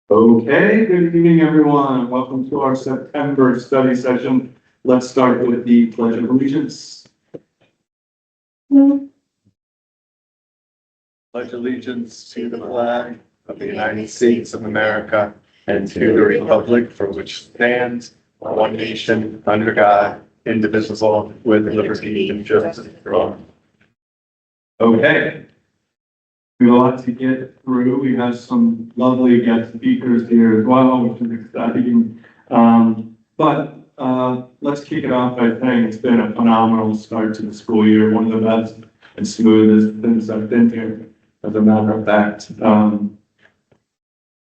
Okay, good evening, everyone. Welcome to our September study session. Let's start with the Pledge of Allegiance. Pledge allegiance to the flag of the United States of America and to the republic for which stands one nation under God, indivisible, with liberty and justice for all. Okay. We have a lot to get through. We have some lovely guest speakers here as well, which is exciting. Let's kick it off by saying it's been a phenomenal start to the school year, one of the best and smoothest since I've been here, as a matter of fact.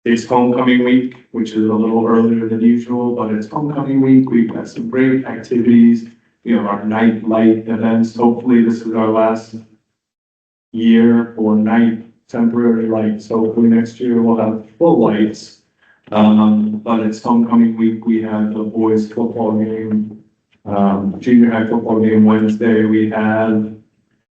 It's homecoming week, which is a little earlier than usual, but it's homecoming week. We've got some great activities. We have our night light events. Hopefully this is our last year for night temporary lights. Hopefully next year we'll have full lights. But it's homecoming week. We have the boys football game, junior high football game Wednesday. We have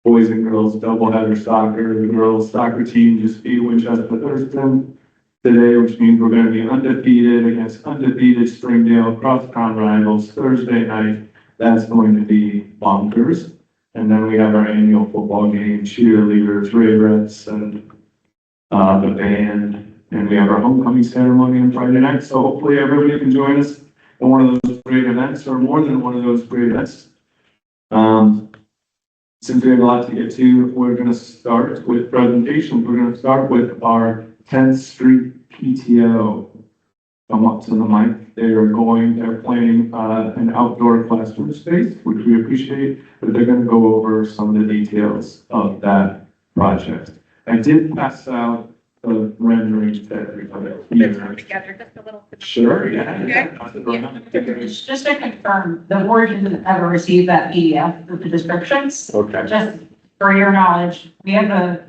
boys and girls doubleheader soccer. The girls soccer team just beat Winchester Thurston today, which means we're going to be undefeated against undefeated Springdale cross-town rivals Thursday night. That's going to be bonkers. And then we have our annual football game, cheerleaders, Ravens, and the band. And we have our homecoming ceremony on Friday night. So hopefully everybody can join us in one of those great events, or more than one of those great events. Since we have a lot to get to, we're going to start with presentations. We're going to start with our 10th Street PTO. Come up to the mic. They're planning an outdoor classroom space, which we appreciate, but they're going to go over some of the details of that project. I did pass out the renderings to everybody. Together, just a little. Sure, yeah. Okay. Just to confirm, the board didn't ever receive that PDF with the descriptions. Okay. Just for your knowledge, we have the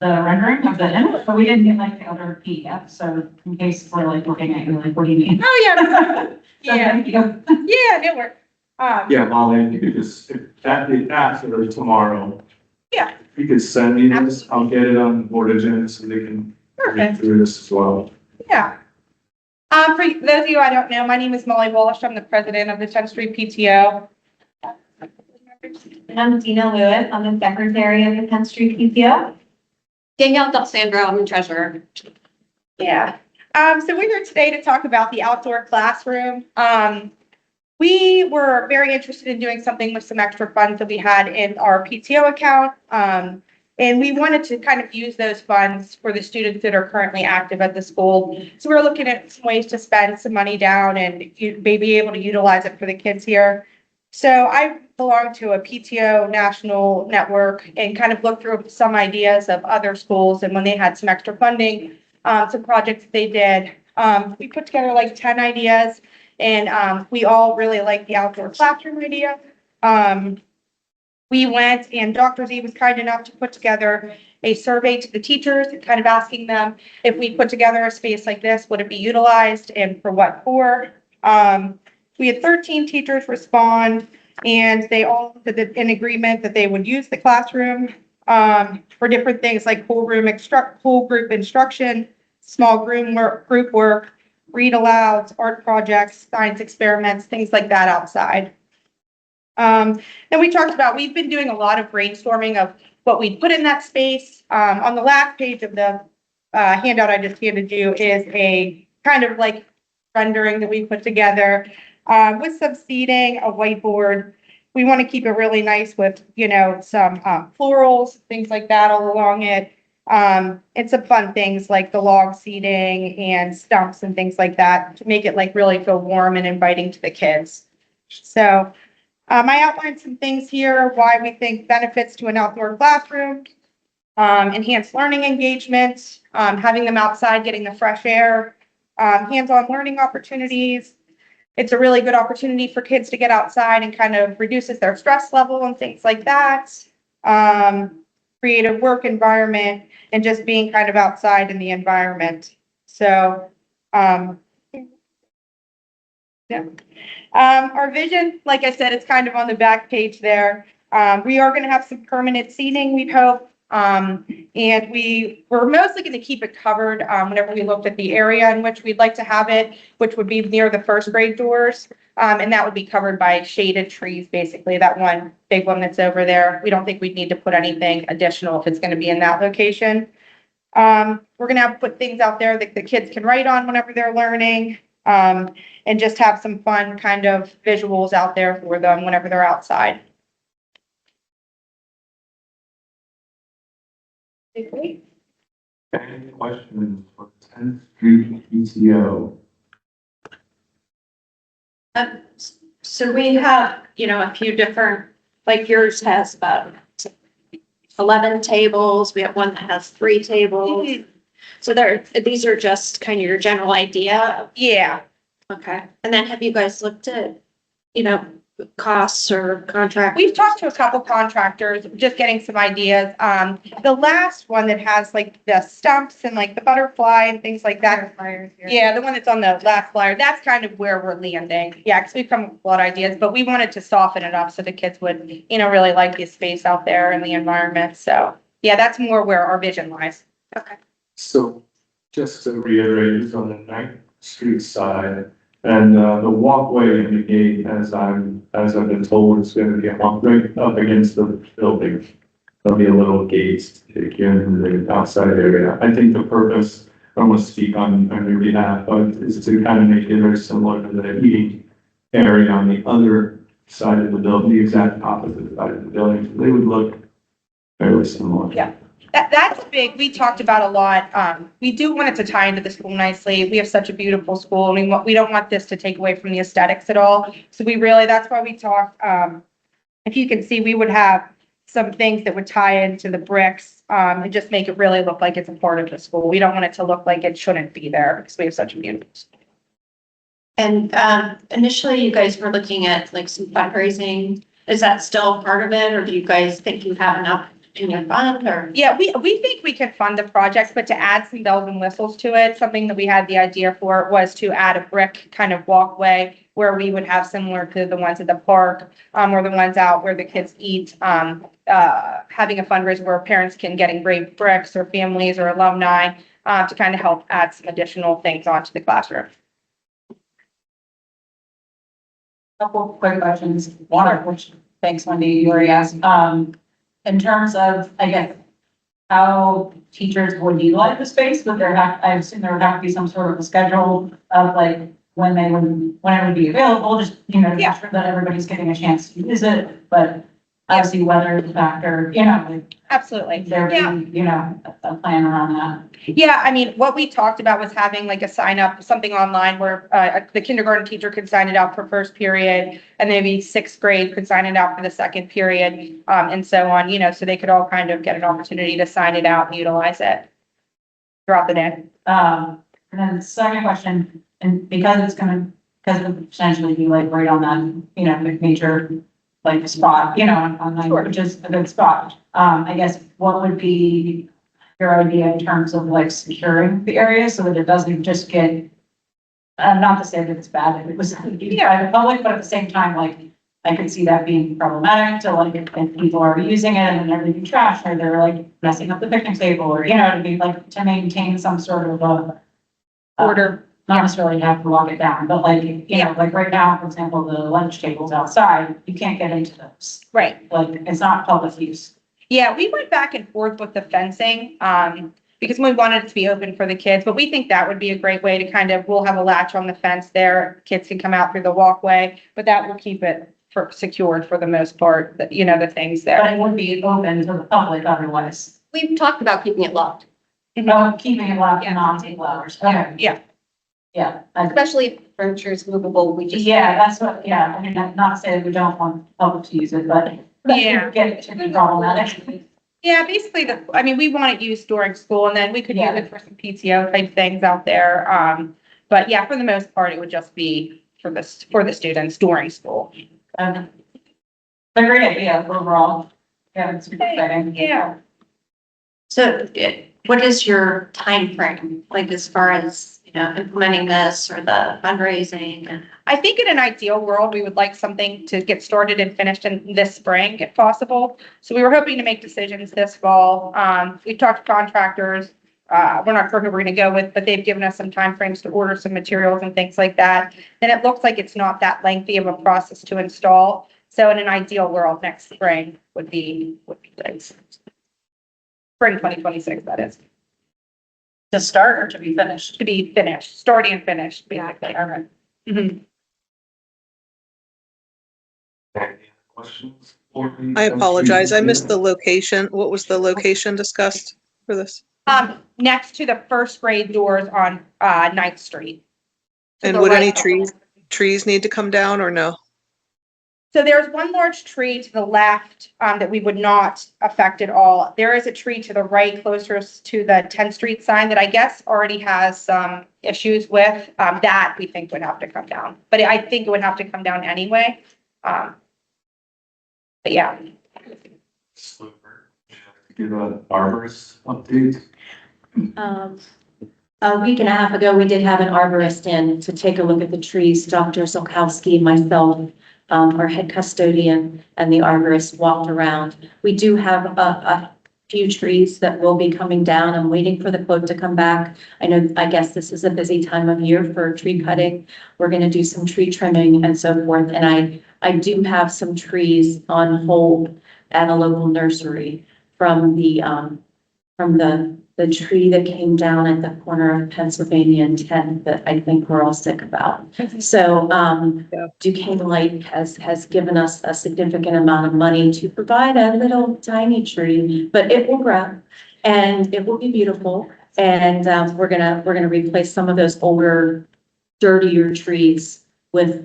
rendering of the image, but we didn't get like the other PDF. So in case we're like looking at you like, what do you mean? Oh, yeah. So Yeah, thank you. yeah, it worked. Yeah, Molly, if you could just, after tomorrow. Yeah. If you could send me this, I'll get it on the board agenda so they can read Perfect. through this as well. Yeah. For those of you I don't know, my name is Molly Walsh. I'm the president of the 10th Street PTO. And I'm Dina Lewitt. I'm the secretary of the 10th Street PTO. Danielle D'Alessandro, I'm the treasurer. Yeah. So we're here today to talk about the outdoor classroom. We were very interested in doing something with some extra funds that we had in our PTO account. And we wanted to kind of use those funds for the students that are currently active at the school. So we're looking at some ways to spend some money down and be able to utilize it for the kids here. So I belong to a PTO national network and kind of looked through some ideas of other schools and when they had some extra funding, some projects that they did. We put together like 10 ideas and we all really like the outdoor classroom idea. We went and Dr. Z was kind enough to put together a survey to the teachers, kind of asking them if we put together a space like this, would it be utilized and for what for? We had 13 teachers respond and they all did in agreement that they would use the classroom for different things like whole group instruction, small group work, read alouds, art projects, science experiments, things like that outside. Then we talked about, we've been doing a lot of brainstorming of what we'd put in that space. On the last page of the handout I just handed you is a kind of like rendering that we put together with some seating, a whiteboard. We want to keep it really nice with, some florals, things like that all along it. And some fun things like the log seating and stumps and things like that to make it like really feel warm and inviting to the kids. So I outlined some things here, why we think benefits to an outdoor classroom, enhanced learning engagement, having them outside, getting the fresh air, hands-on learning opportunities. It's a really good opportunity for kids to get outside and kind of reduces their stress level and things like that. Creative work environment and just being kind of outside in the environment. So, yeah. Our vision, like I said, it's kind of on the back page there. We are going to have some permanent seating, we hope, And we were mostly going to keep it covered, whenever we looked at the area in which we'd like to have it, which would be near the first grade doors. And that would be covered by shaded trees, basically, that one big one that's over there. We don't think we'd need to put anything additional if it's going to be in that location. We're gonna have to put things out there that the kids can write on whenever they're learning, and just have some fun kind of visuals out there for them whenever they're outside. Any questions for 10th Street PTO? So we have, a few different, like yours has about 11 tables. We have one that has 3 tables. So these are just kind of your general idea. Yeah, Okay. And then have you guys looked at, costs or contracts? we've talked to a couple contractors, just getting some ideas. The last one that has like the stumps and like the butterfly and things like that. Yeah, the one that's on the last flyer, that's kind of where we're landing. Yeah, because we've come up with a lot of ideas, but we wanted to soften it up so the kids would, really like the space out there and the environment. So, yeah, that's more where our vision lies. Okay. So just to reiterate, it's on the 9th Street side. And the walkway and the gate, as I've been told, is going to be right up against the building. There'll be a little gate to take you into the outside area. I think the purpose, I don't want to speak on your behalf, but is to kind of make it very similar to the eating area on the other side of the building, the exact opposite side of the building. So they would look fairly similar. Yeah. That's big. We talked about a lot. We do want it to tie into the school nicely. We have such a beautiful school and we don't want this to take away from the aesthetics at all. So that's why we talked, if you can see, we would have some things that would tie into the bricks, and just make it really look like it's a part of the school. We don't want it to look like it shouldn't be there because we have such a beautiful school. And initially you guys were looking at like some fundraising. Is that still part of it, or do you guys think you have enough in your fund, or? Yeah, we think we can fund the project, but to add some bells and whistles to it, something that we had the idea for was to add a brick kind of walkway where we would have similar to the ones at the park, or the ones out where the kids eat, having a fundraiser where parents can get engraved bricks or families or alumni, to kind of help add some additional things onto the classroom. Couple quick questions. One of which, thanks, Wendy, you already asked. In terms of, I guess, how teachers would utilize the space, would there have, I assume there would have to be some sort of a schedule of like when it would be available, just, to make sure that everybody's getting a chance to use it, but obviously weather is a factor, like, Absolutely. there be, a plan around that. Yeah, I mean, what we talked about was having like a sign up, something online where the kindergarten teacher could sign it out for first period, and maybe 6th grade could sign it out for the 2nd period, and so on, so they could all kind of get an opportunity to sign it out and utilize it throughout the day. And then the second question, and because it would potentially be like right on that, major like spot, on Sure. which is a good spot. I guess what would be your idea in terms of like securing the area so that it doesn't just get, not to say that it's bad if it was private public, but at the same time, like, I could see that being problematic to like, if people are using it and then they're leaving trash, or they're like messing up the picnic table, or, to be like, to maintain some sort of Order. not necessarily have to lock it down, but like, like right now, for example, the lunch tables outside, you can't get into those. Right. Like, it's not public use. Yeah, we went back and forth with the fencing, because we wanted it to be open for the kids, but we think that would be a great way to we'll have a latch on the fence there. Kids can come out through the walkway, but that will keep it secured for the most part, the things there. But it would be open to the public otherwise. We've talked about keeping it locked, No, keeping it locked and not take hours. Okay. Yeah. Yeah. especially if furniture is movable. We just. That's what, I mean, not to say that we don't want the public to use it, but. Yeah. Get it to be problematic. Yeah, basically we want it used during school, and then we could use Yeah. it for some PTO type things out there. But yeah, for the most part, it would just be for the students during school. A great idea overall. Yeah, it's exciting. Yeah. So what is your time frame, like as far as implementing this or the fundraising and. I think in an ideal world, we would like something to get started and finished in this spring if possible. So we were hoping to make decisions this fall. We've talked to contractors. We're not sure who we're gonna go with, but they've given us some timeframes to order some materials and things like that. And it looks like it's not that lengthy of a process to install. So in an ideal world, next spring would be nice. Spring 2026, that is, To start or to be finished? to be finished, starting and finished, basically. All right. Mhm. Any other questions? I apologize. I missed the location. What was the location discussed for this? Next to the first grade doors on, 9th Street. To And the would any right. trees need to come down or no? So there's one large tree to the left, that we would not affect at all. There is a tree to the right closest to the 10th Street sign that I guess already has some issues with, that we think would have to come down. But I think it would have to come down anyway. But yeah. Give an arborist update. A week and a half ago, we did have an arborist in to take a look at the trees. Dr. Zolkowski, myself, our head custodian, and the arborist walked around. We do have a few trees that will be coming down. I'm waiting for the quote to come back. I guess this is a busy time of year for tree cutting. We're going to do some tree trimming and so forth. And I do have some trees on hold at a local nursery from the tree that came down at the corner of Pennsylvania and 10th that I think we're all sick about. So Duquesne Light has given us a significant amount of money to provide a little tiny tree, but it will grow and it will be beautiful. And we're gonna replace some of those older, dirtier trees with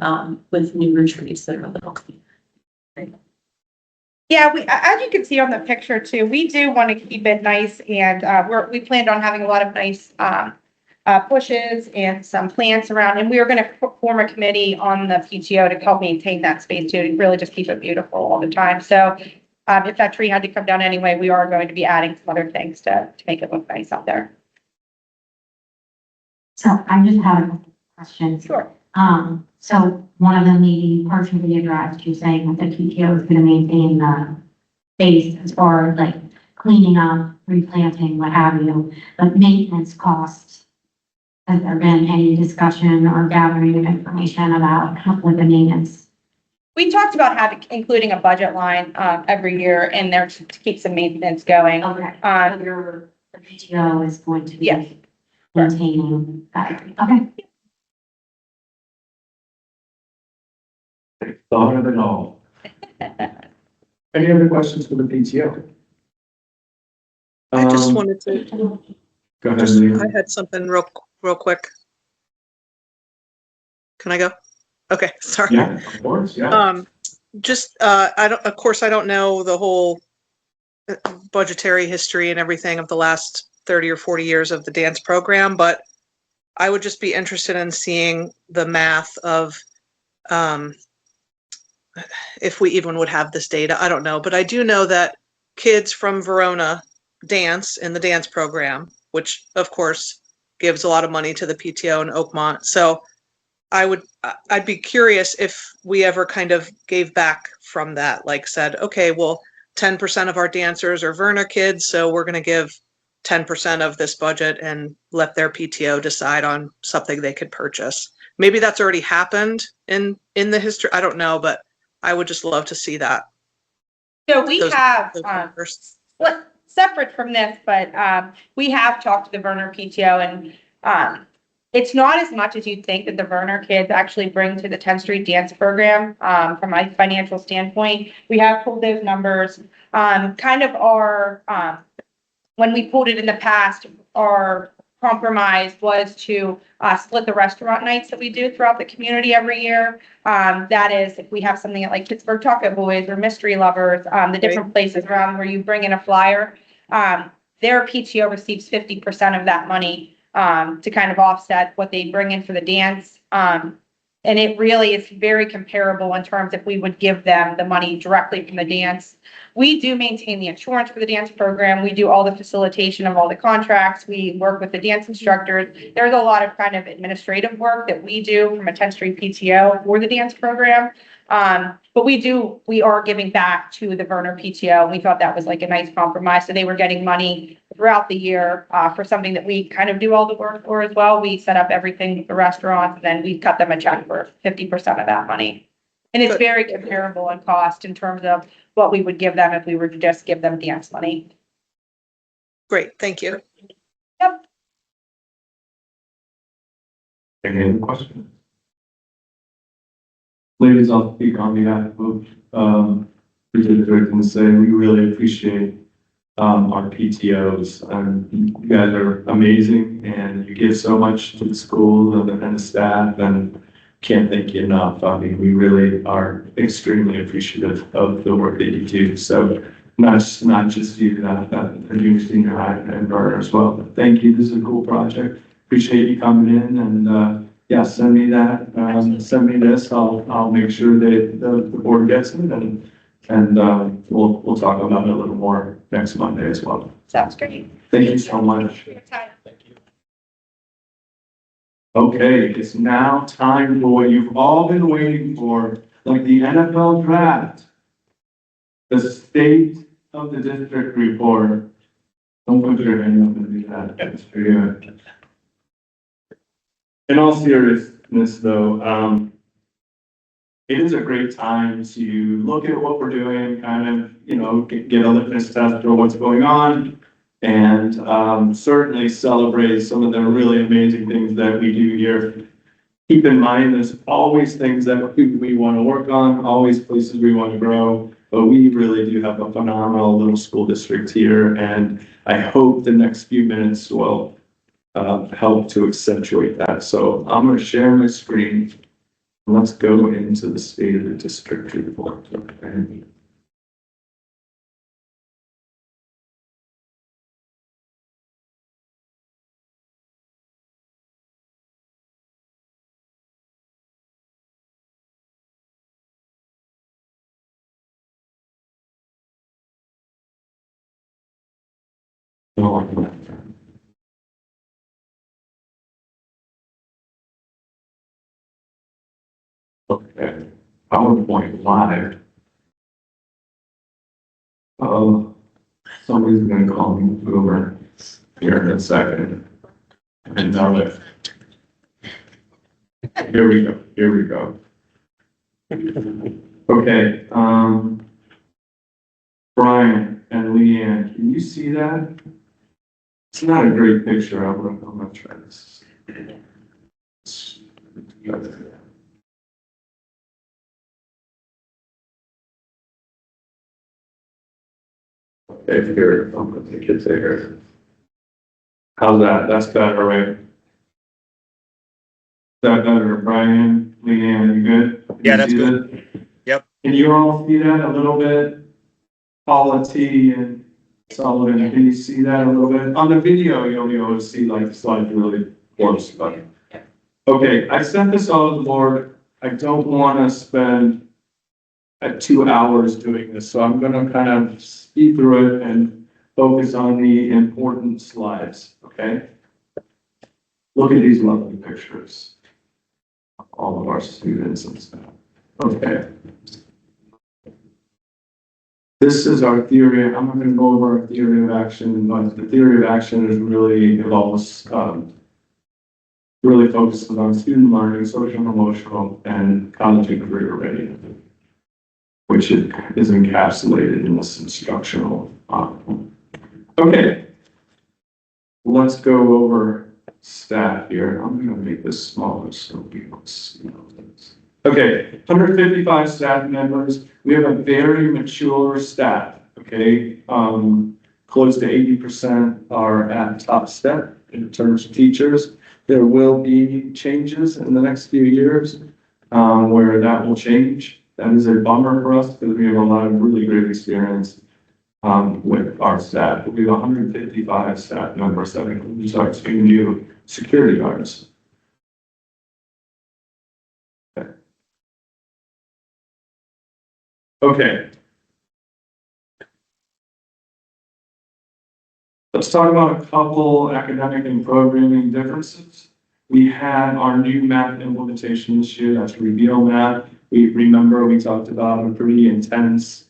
newer trees that are a little cleaner. Yeah, as you can see on the picture too, we do want to keep it nice and, we planned on having a lot of nice, bushes and some plants around, and we are going to form a committee on the PTO to help maintain that space too, to really just keep it beautiful all the time. So, if that tree had to come down anyway, we are going to be adding some other things to make it look nice out there. So I just have a question. Sure. So one of them maybe partially addressed, you're saying that the PTO is gonna maintain the space as far as like cleaning up, replanting, what have you, but maintenance costs. Has there been any discussion or gathering of information about what the maintenance? We talked about including a budget line, every year in there to keep some maintenance going. Okay, Um, the PTO is going to Yes. be maintaining that, okay. Thought of it all. Any other questions for the PTO? I just Um, wanted to, Go ahead, Lee. I had something real quick. Can I go? Okay, sorry. Yeah, of course, yeah. Of course, I don't know the whole budgetary history and everything of the last 30 or 40 years of the dance program, but I would just be interested in seeing the math of, if we even would have this data, I don't know, but I do know that kids from Verona dance in the dance program, which of course gives a lot of money to the PTO in Oakmont. So I'd be curious if we ever kind of gave back from that, like said, okay, well, 10% of our dancers are Verna kids, so we're going to give 10% of this budget and let their PTO decide on something they could purchase. Maybe that's already happened in the history. I don't know, but I would just love to see that. So we Those- have, those numbers. separate from this, but, we have talked to the Werner PTO and, it's not as much as you'd think that the Werner kids actually bring to the 10th Street dance program, from a financial standpoint. We have pulled those numbers, kind of our, when we pulled it in the past, our compromise was to split the restaurant nights that we do throughout the community every year. That is, if we have something like Pittsburgh Taco Boys or Mystery Lovers, the different places around where you bring in a flyer, their PTO receives 50% of that money to kind of offset what they bring in for the dance. And it really is very comparable in terms if we would give them the money directly from the dance We do maintain the insurance for the dance program. We do all the facilitation of all the contracts. We work with the dance instructors. There's a lot of kind of administrative work that we do from a 10th Street PTO for the dance program. But we are giving back to the Werner PTO. We thought that was like a nice compromise. So they were getting money throughout the year, for something that we kind of do all the work for as well. We set up everything with the restaurants, and then we cut them a check for 50% of that money. And it's Good. very comparable in cost in terms of what we would give them if we were to just give them dance money. Great, thank you. Yep. Any other questions? Ladies, I'll speak on behalf of, the district and say we really appreciate, our PTOs. You guys are amazing and you give so much to the school and the staff, and can't thank you enough. I mean, we really are extremely appreciative of the work that you do. So not just you, the junior, senior high and Burner as well. But thank you. This is a cool project. Appreciate you coming in, and yeah, send me that. Send me this. I'll make sure that the board gets it, and we'll talk about it a little more next Monday as well. Sounds great. Thank you so much. For your time. Okay, it's now time for what you've all been waiting for, like the NFL draft. The state of the district report. Don't put your hand up and do that. That's for you. In all seriousness though, it is a great time to look at what we're doing, kind of, get a litmus test for what's going on. And certainly celebrate some of the really amazing things that we do here. Keep in mind, there's always things that we want to work on, always places we want to grow, but we really do have a phenomenal little school district here, and I hope the next few minutes will help to accentuate that. So I'm going to share my screen. Let's go into the state of the district report. Okay. Okay, PowerPoint live. Oh, somebody's gonna call me over here in a second. And tell it. Here we go. Okay, Brian and Leanne, can you see that? It's not a great picture. I'm gonna try this. Okay, here, I'm gonna take it there. How's that? That's better, right? Is that better, Brian, Leanne, you good? Can Yeah, you that's see good. that? Yep. Can you all see that a little bit? Paula T and Sullivan, can you see that a little bit? On the video, you'll be able to see like the slide really close, but. Okay, I sent this all to the board. I don't want to spend 2 hours doing this, so I'm gonna kind of speed through it and focus on the important slides, okay? Look at these lovely pictures of all of our students and stuff. Okay. This is our theory. I'm not going to go over our theory of action, but the theory of action is really involves really focuses on student learning, social and emotional, and college and career readiness, which is encapsulated in this instructional. Okay, let's go over staff here. I'm going to make this smaller so people see this. Okay, 155 staff members. We have a very mature staff, okay? Close to 80% are at top step in terms of teachers. There will be changes in the next few years where that will change. That is a bummer for us because we have a lot of really great experience with our staff. We have 155 staff members that includes our two new security guards. Okay. Let's talk about a couple academic and programming differences. We had our new math implementation this year, that's Reveal Math. We talked about a pretty intense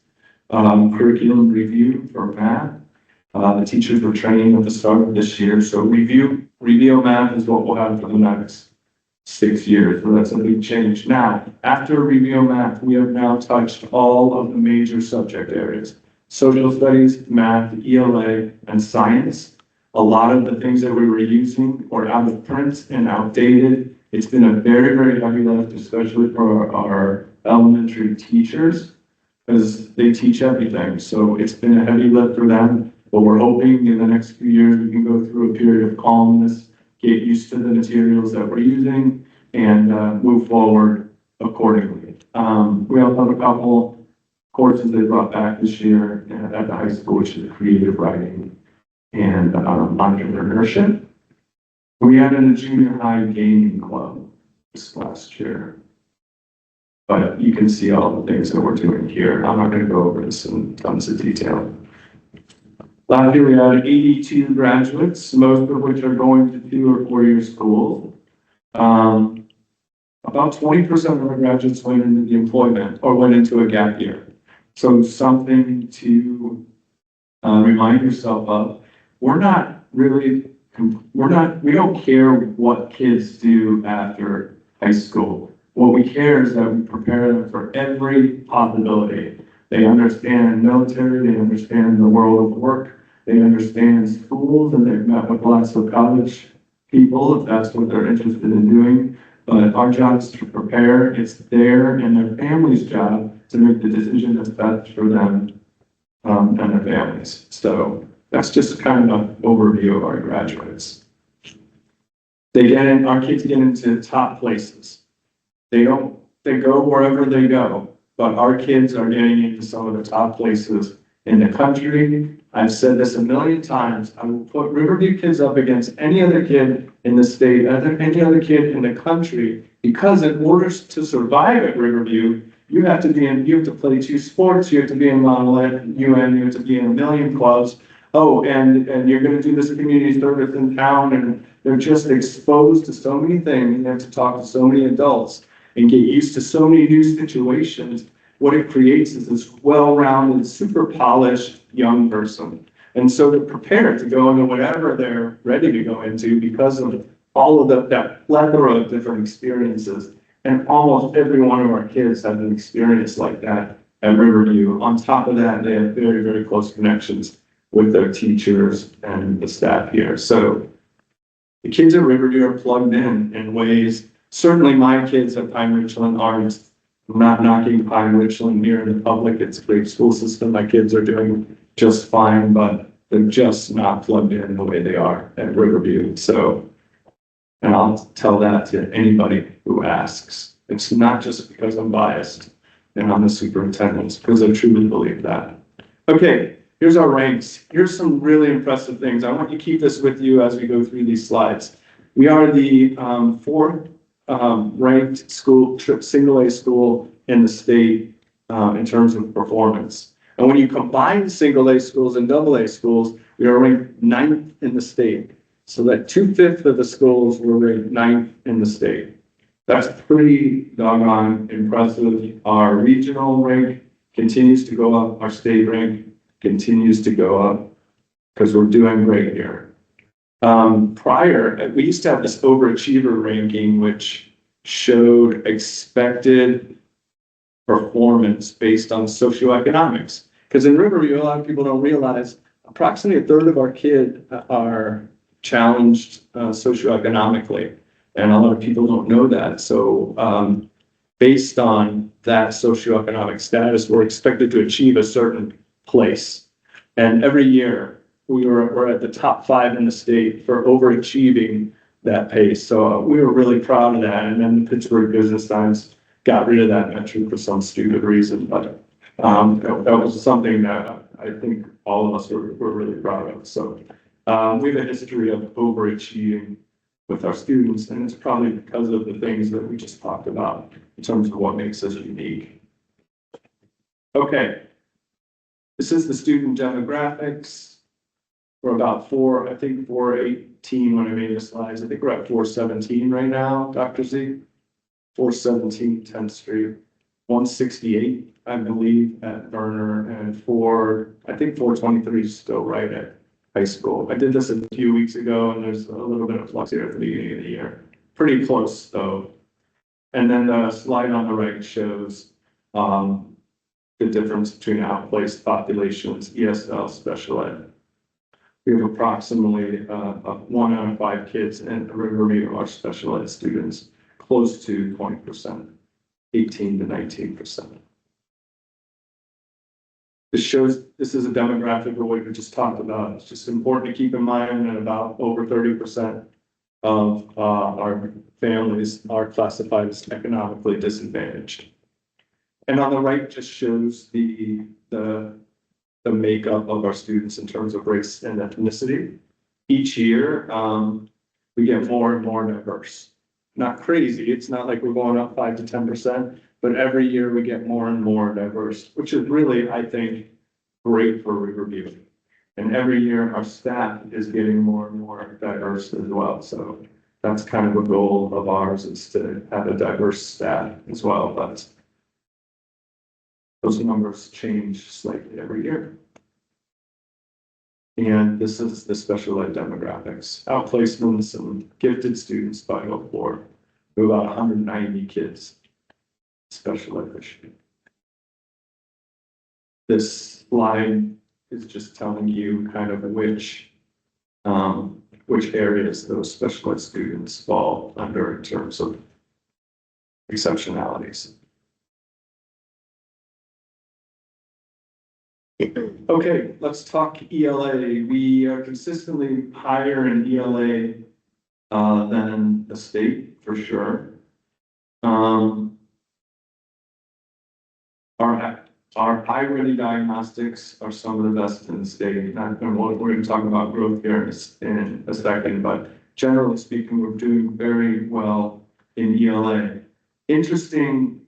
curriculum review for math. The teachers were trained at the start of this year, so Reveal Math is what we'll have for the next 6 years, so that's a big change. Now, after Reveal Math, we have now touched all of the major subject areas. Social studies, math, ELA, and science. A lot of the things that we were using were out of print and outdated. It's been a very, very heavy lift, especially for our elementary teachers, because they teach everything. So it's been a heavy lift for them, but we're hoping in the next few years we can go through a period of calmness, get used to the materials that we're using, and move forward accordingly. We also have a couple courses they brought back this year at the high school, which is creative writing and entrepreneurship. We added a junior high gaming club this last year. But you can see all the things that we're doing here. I'm not going to go over this in tons of detail. Last year we had 82 graduates, most of which are going to 2 or 4 year schools. About 20% of our graduates went into the employment or went into a gap year. So something to remind yourself of. We don't care what kids do after high school. What we care is that we prepare them for every possibility. They understand military, they understand the world of work, they understand schools, and they've met with lots of college people if that's what they're interested in doing. But our job is to prepare. It's their and their family's job to make the decision that's best for them and their families. So that's just kind of an overview of our graduates. Our kids get into top places. They go wherever they go, but our kids are getting into some of the top places in the country. I've said this a million times. I will put Riverview kids up against any other kid in the state, any other kid in the country, because in order to survive at Riverview, you have to play 2 sports, you have to be in Model UN, you have to be in a million clubs. Oh, and you're going to do this community service in town, and they're just exposed to so many things. You have to talk to so many adults and get used to so many new situations. What it creates is this well-rounded, super polished young person. And so to prepare to go into whatever they're ready to go into because of all of that plethora of different experiences. And almost every one of our kids has an experience like that at Riverview. On top of that, they have very, very close connections with their teachers and the staff here. So the kids at Riverview are plugged in ways. Certainly my kids at Pine Richland aren't. I'm not knocking Pine Richland here in the public. It's a great school system. My kids are doing just fine, but they're just not plugged in the way they are at Riverview. So, and I'll tell that to anybody who asks. It's not just because I'm biased and I'm the superintendent, it's because I truly believe that. Okay, here's our ranks. Here's some really impressive things. I want you to keep this with you as we go through these slides. We are the 4th ranked school, single A school in the state in terms of performance. And when you combine single A schools and double A schools, we are ranked 9th in the state. So that 2/5 of the schools were ranked 9th in the state. That's pretty doggone impressive. Our regional rank continues to go up. Our state rank continues to go up because we're doing great here. We used to have this overachiever ranking, which showed expected performance based on socioeconomics. Because in Riverview, a lot of people don't realize approximately 1/3 of our kids are challenged socioeconomically. And a lot of people don't know that. So based on that socioeconomic status, we're expected to achieve a certain place. And every year, we're at the top 5 in the state for overachieving that pace. So we were really proud of that. And then the Pittsburgh Business Times got rid of that metric for some stupid reason. But that was something that I think all of us were really proud of. So we have a history of overachieving with our students, and it's probably because of the things that we just talked about in terms of what makes us unique. Okay, this is the student demographics. we're about I think 418 when I made the slides. I think we're at 417 right now, Dr. Z. 417 10th Street, 168, I believe, at Burner, and I think 423 is still right at high school. I did this a few weeks ago, and there's a little bit of flux here at the beginning of the year. Pretty close, though. And then the slide on the right shows the difference between outplaced populations, ESL, special ed. We have approximately 1 out of 5 kids in Riverview are special ed students, close to 20%, 18 to 19%. This is a demographic of what we just talked about. It's just important to keep in mind that about over 30% of our families are classified as economically disadvantaged. And on the right just shows the makeup of our students in terms of race and ethnicity. Each year, we get more and more diverse. Not crazy, it's not like we're going up 5 to 10%, but every year we get more and more diverse, which is really, I think, great for Riverview. And every year our staff is getting more and more diverse as well. So that's kind of a goal of ours, is to have a diverse staff as well, but those numbers change slightly every year. And this is the special ed demographics. Outplacements and gifted students by 04. We have about 190 kids special ed this year. This slide is just telling you kind of which areas those special ed students fall under in terms of exceptionalities. Okay, let's talk ELA. We are consistently higher in ELA than the state, for sure. Our high-ready diagnostics are some of the best in the state. And we're going to talk about growth here in a second, but generally speaking, we're doing very well in ELA. Interesting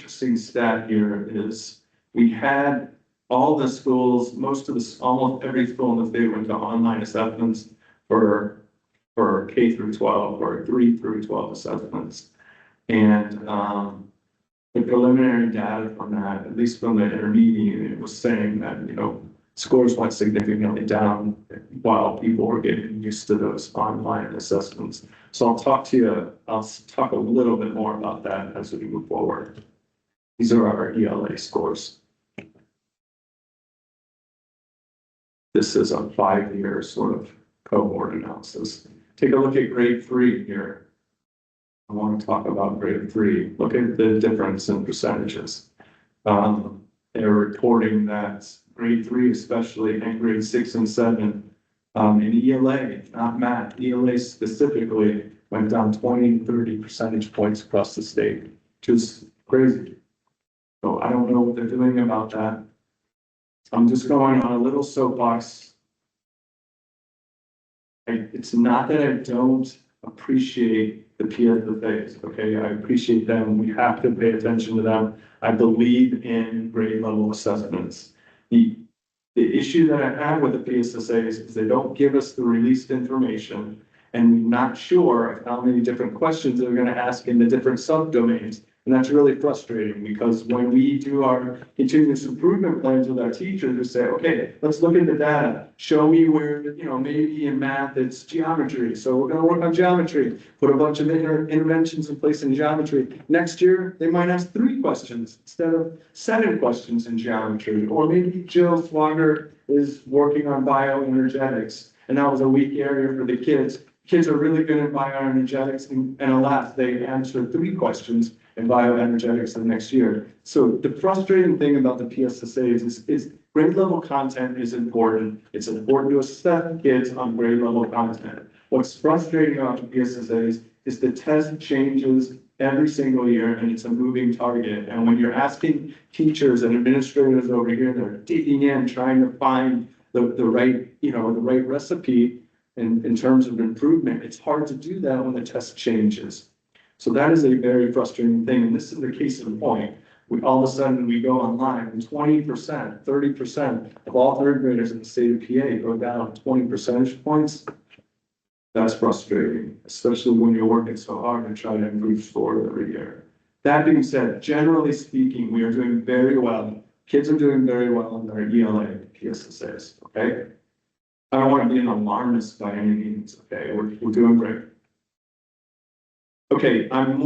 stat here is we had all the schools, almost every school in the state went to online assessments for K through 12 or 3 through 12 assessments. And the preliminary data from that, at least from the intermediate, it was saying that, scores went significantly down while people were getting used to those online assessments. So I'll talk a little bit more about that as we move forward. These are our ELA scores. This is a 5-year sort of cohort analysis. Take a look at grade 3 here. I want to talk about grade 3. Look at the difference in percentages. They're reporting that grade 3, especially, and grade 6 and 7 in ELA, not math, ELA specifically, went down 20 to 30 percentage points across the state, which is crazy. So I don't know what they're doing about that. I'm just going on a little soapbox. It's not that I don't appreciate the PSSAs, okay? I appreciate them. We have to pay attention to them. I believe in grade level assessments. The issue that I have with the PSSAs is they don't give us the released information, and we're not sure of how many different questions they're going to ask in the different subdomains. And that's really frustrating, because when we do our continuous improvement plans with our teachers, we say, okay, let's look at the data. Show me where, maybe in math it's geometry. So we're going to work on geometry, put a bunch of interventions in place in geometry. Next year, they might ask 3 questions instead of 7 questions in geometry. Or maybe Jill Swager is working on bioenergetics, and that was a weak area for the kids. Kids are really good at bioenergetics, and alas, they answered 3 questions in bioenergetics the next year. So the frustrating thing about the PSSAs is grade level content is important. It's important to assess kids on grade level content. What's frustrating about the PSSAs is the test changes every single year, and it's a moving target. And when you're asking teachers and administrators over here, they're digging in, trying to find the right recipe in terms of improvement. It's hard to do that when the test changes. So that is a very frustrating thing. And this is the case in point. all of a sudden we go online and 20%, 30% of all third graders in the state of PA go down 20 percentage points. That's frustrating, especially when you're working so hard to try to improve scores every year. That being said, generally speaking, we are doing very well. Kids are doing very well in their ELA and PSSAs, okay? I don't want to be an alarmist by any means, okay? We're doing great. Okay, I'm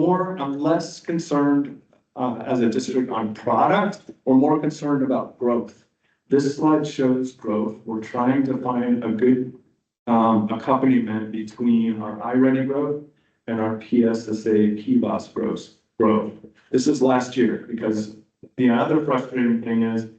less concerned as a district on product, or more concerned about growth. This slide shows growth. We're trying to find a good accompaniment between our iReady growth and our PSSA PBOS growth. This is last year, because the other frustrating thing is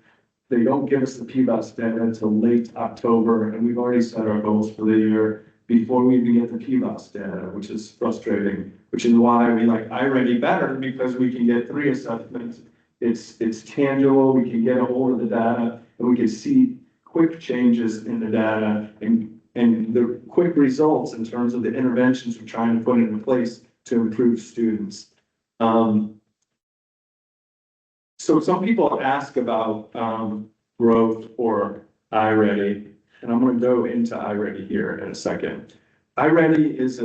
they don't give us the PBOS data until late October, and we've already set our goals for the year before we even get the PBOS data, which is frustrating, which is why we like iReady better, because we can get 3 assessments. It's tangible, we can get a hold of the data, and we can see quick changes in the data and the quick results in terms of the interventions we're trying to put into place to improve students. So some people ask about growth or iReady, and I'm going to go into iReady here in a second. iReady is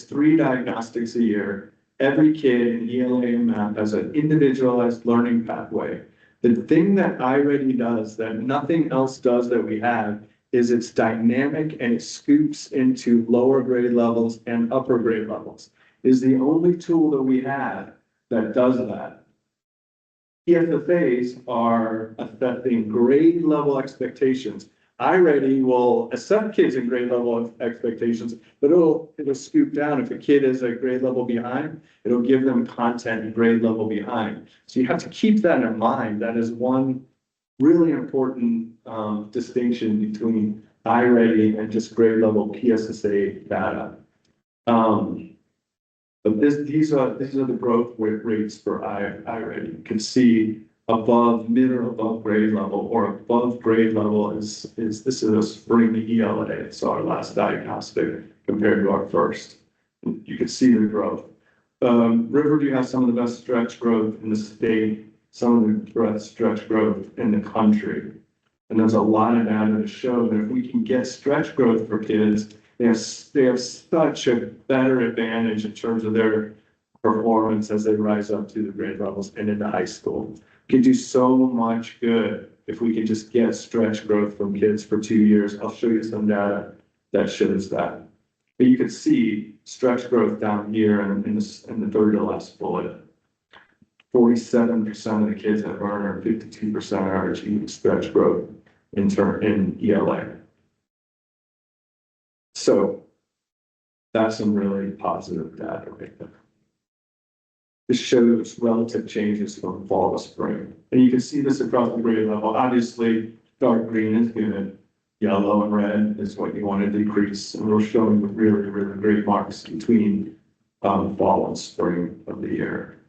3 diagnostics a year. Every kid in ELA and math has an individualized learning pathway. The thing that iReady does that nothing else does that we have is it's dynamic, and it scoops into lower grade levels and upper grade levels. Is the only tool that we have that does that. PSSAs are assessing grade level expectations. iReady will assess kids in grade level expectations, but it'll scoop down. If a kid is a grade level behind, it'll give them content grade level behind. So you have to keep that in mind. That is one really important distinction between iReady and just grade level PSSA data. But these are the growth rates for iReady. You can see above, mid or above grade level, or above grade level is this is a spring ELA. It's our last diagnostic compared to our first. You can see the growth. Riverview has some of the best stretch growth in the state, some of the best stretch growth in the country. And there's a lot of data to show that if we can get stretch growth for kids, they have such a better advantage in terms of their performance as they rise up to the grade levels and into high school. We can do so much good if we can just get stretch growth from kids for 2 years. I'll show you some data that shows that. But you can see stretch growth down here in the third to last bullet. 47% of the kids at Burner, 52% are achieving stretch growth in ELA. So that's some really positive data right there. This shows relative changes from fall to spring. And you can see this across the grade level. Obviously, dark green is good. Yellow and red is what you want to decrease. And we're showing really, really great marks between fall and spring of the year.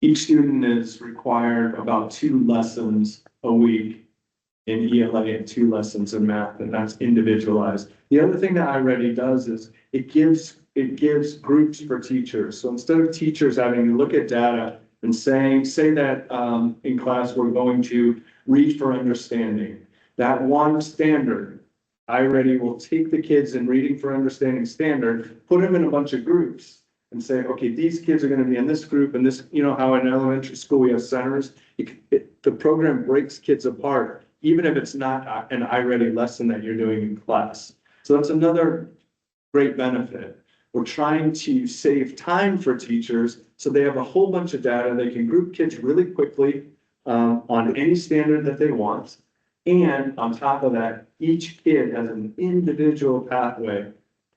Each student is required about 2 lessons a week in ELA and 2 lessons in math, and that's individualized. The other thing that iReady does is it gives groups for teachers. So instead of teachers having to look at data and say that in class we're going to read for understanding, that one standard, iReady will take the kids in reading for understanding standard, put them in a bunch of groups, and say, okay, these kids are going to be in this group, and this, you know how in elementary school we have centers. The program breaks kids apart, even if it's not an iReady lesson that you're doing in class. So that's another great benefit. We're trying to save time for teachers so they have a whole bunch of data. They can group kids really quickly on any standard that they want. And on top of that, each kid has an individual pathway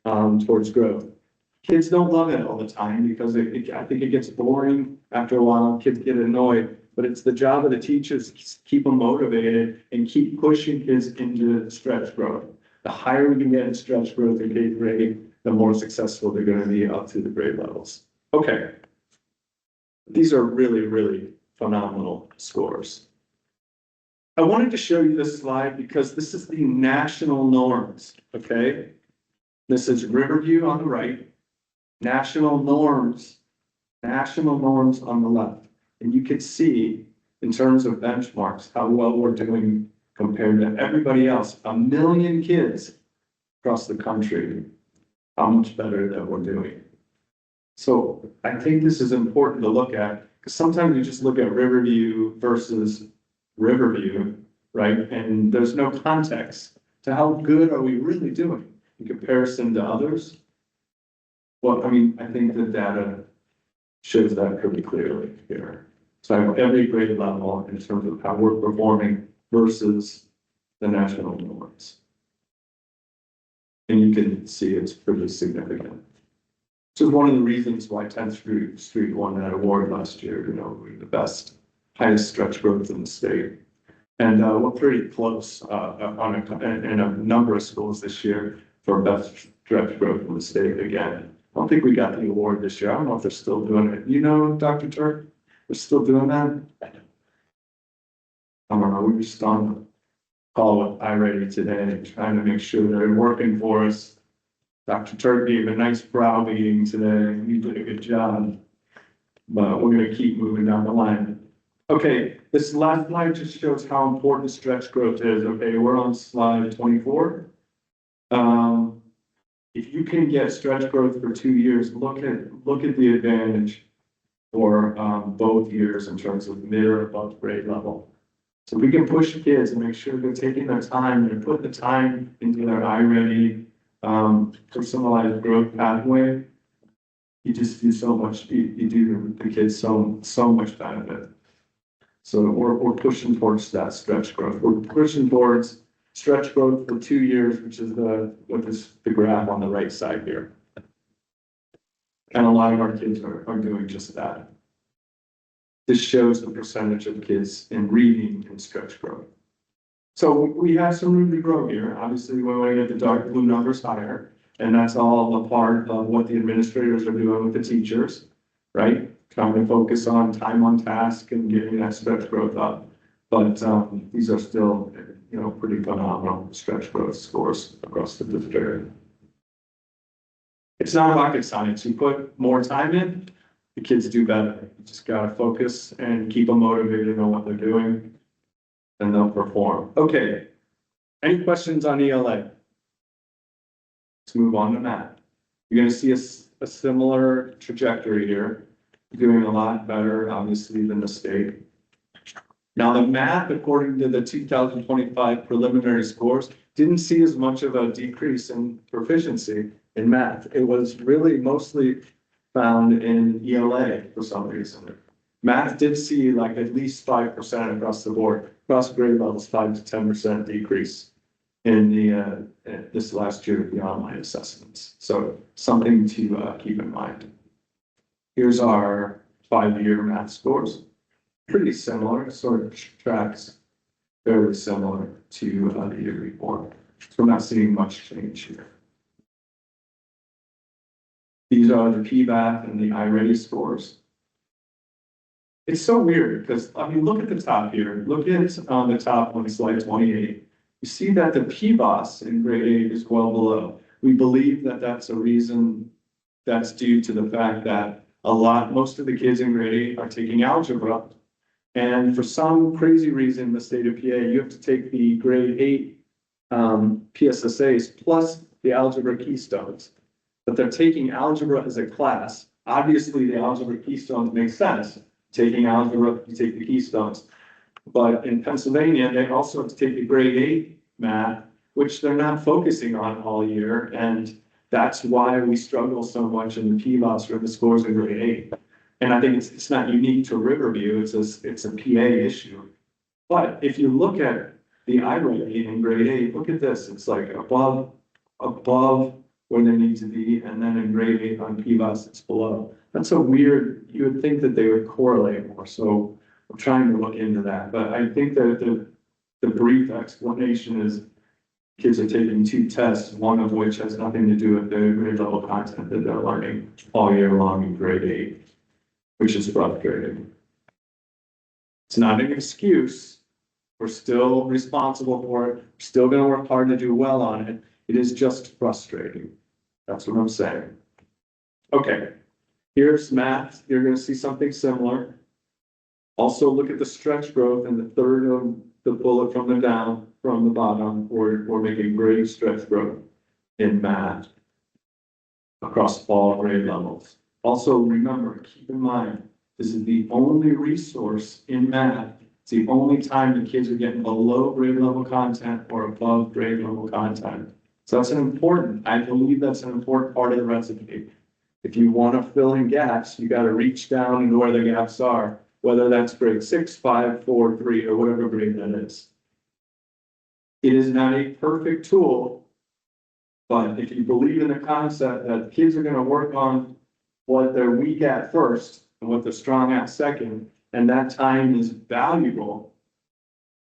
towards growth. Kids don't love it all the time because I think it gets boring after a while. Kids get annoyed, but it's the job of the teachers to keep them motivated and keep pushing kids into stretch growth. The higher we can get in stretch growth in K grade, the more successful they're going to be up through the grade levels. Okay. These are really, really phenomenal scores. I wanted to show you this slide because this is the national norms, okay? This is Riverview on the right, national norms on the left. And you can see in terms of benchmarks, how well we're doing compared to everybody else, 1 million kids across the country, how much better that we're doing. So I think this is important to look at, because sometimes you just look at Riverview versus Riverview, right? And there's no context to how good are we really doing in comparison to others. Well, I mean, I think the data shows that pretty clearly here. So I have every grade level in terms of how we're performing versus the national norms. And you can see it's pretty significant. Which is one of the reasons why 10th Street won that award last year, you know, we're the best, highest stretch growth in the state. And we're pretty close in a number of schools this year for best stretch growth in the state again. I don't think we got the award this year. I don't know if they're still doing it. You know, Dr. Turk, we're still doing that? I don't know, we were just on the call with iReady today, trying to make sure they're working for us. Dr. Turk gave a nice brow meeting today. He did a good job. But we're gonna keep moving down the line. Okay, this last slide just shows how important stretch growth is. Okay, we're on slide 24. If you can get stretch growth for 2 years, look at the advantage for both years in terms of mid or above grade level. So we can push kids and make sure they're taking their time, they're putting the time into their iReady personalized growth pathway. You just do so much, you do the kids so much benefit. So we're pushing towards that stretch growth. We're pushing towards stretch growth for 2 years, which is the graph on the right side here. And a lot of our kids are doing just that. This shows the percentage of kids in reading and stretch growth. So we have some room to grow here. Obviously, we want to get the dark blue numbers higher, and that's all a part of what the administrators are doing with the teachers, right? Trying to focus on time on task and getting that stretch growth up. But these are still, you know, pretty phenomenal stretch growth scores across the district. It's not rocket science. You put more time in, the kids do better. You just gotta focus and keep them motivated on what they're doing, and they'll perform. Okay, any questions on ELA? Let's move on to math. You're gonna see a similar trajectory here. Doing a lot better, obviously, than the state. Now, the math, according to the 2025 preliminary scores, didn't see as much of a decrease in proficiency in math. It was really mostly found in ELA for some reason. Math did see like at least 5% across the board, across grade levels, 5 to 10% decrease in this last year of the online assessments. So something to keep in mind. Here's our 5-year math scores. Pretty similar, sort of tracks very similar to the year before. So we're not seeing much change here. These are the PBAT and the iReady scores. It's so weird because, I mean, look at the top here. Look at on the top on slide 28. You see that the PBOS in grade 8 is well below. We believe that that's a reason that's due to the fact that most of the kids in grade 8 are taking algebra. And for some crazy reason in the state of PA, you have to take the grade 8 PSSAs plus the algebra keystones. But they're taking algebra as a class. Obviously, the algebra keystones make sense. Taking algebra, you take the keystones. But in Pennsylvania, they also have to take the grade 8 math, which they're not focusing on all year. And that's why we struggle so much in the PBOS for the scores in grade 8. And I think it's not unique to Riverview, it's a PA issue. But if you look at the iReady in grade 8, look at this, it's like above where they need to be, and then in grade 8 on PBOS, it's below. That's so weird, you would think that they would correlate more, so I'm trying to look into that. But I think that the brief explanation is kids are taking 2 tests, one of which has nothing to do with the grade level content that they're learning all year long in grade 8. Which is frustrating. It's not an excuse. We're still responsible for it. We're still going to work hard to do well on it. It is just frustrating. That's what I'm saying. Okay, here's math. You're going to see something similar. Also, look at the stretch growth in the third of the bullet from the down, from the bottom. We're making great stretch growth in math across all grade levels. Also, remember, keep in mind, this is the only resource in math. It's the only time the kids are getting below grade level content or above grade level content. So that's I believe that's an important part of the recipe. If you want to fill in gaps, you got to reach down into where the gaps are, whether that's grade 6, 5, 4, 3, or whatever grade that is. It is not a perfect tool, but if you believe in the concept that kids are going to work on what they're weak at first and what they're strong at second, and that time is valuable,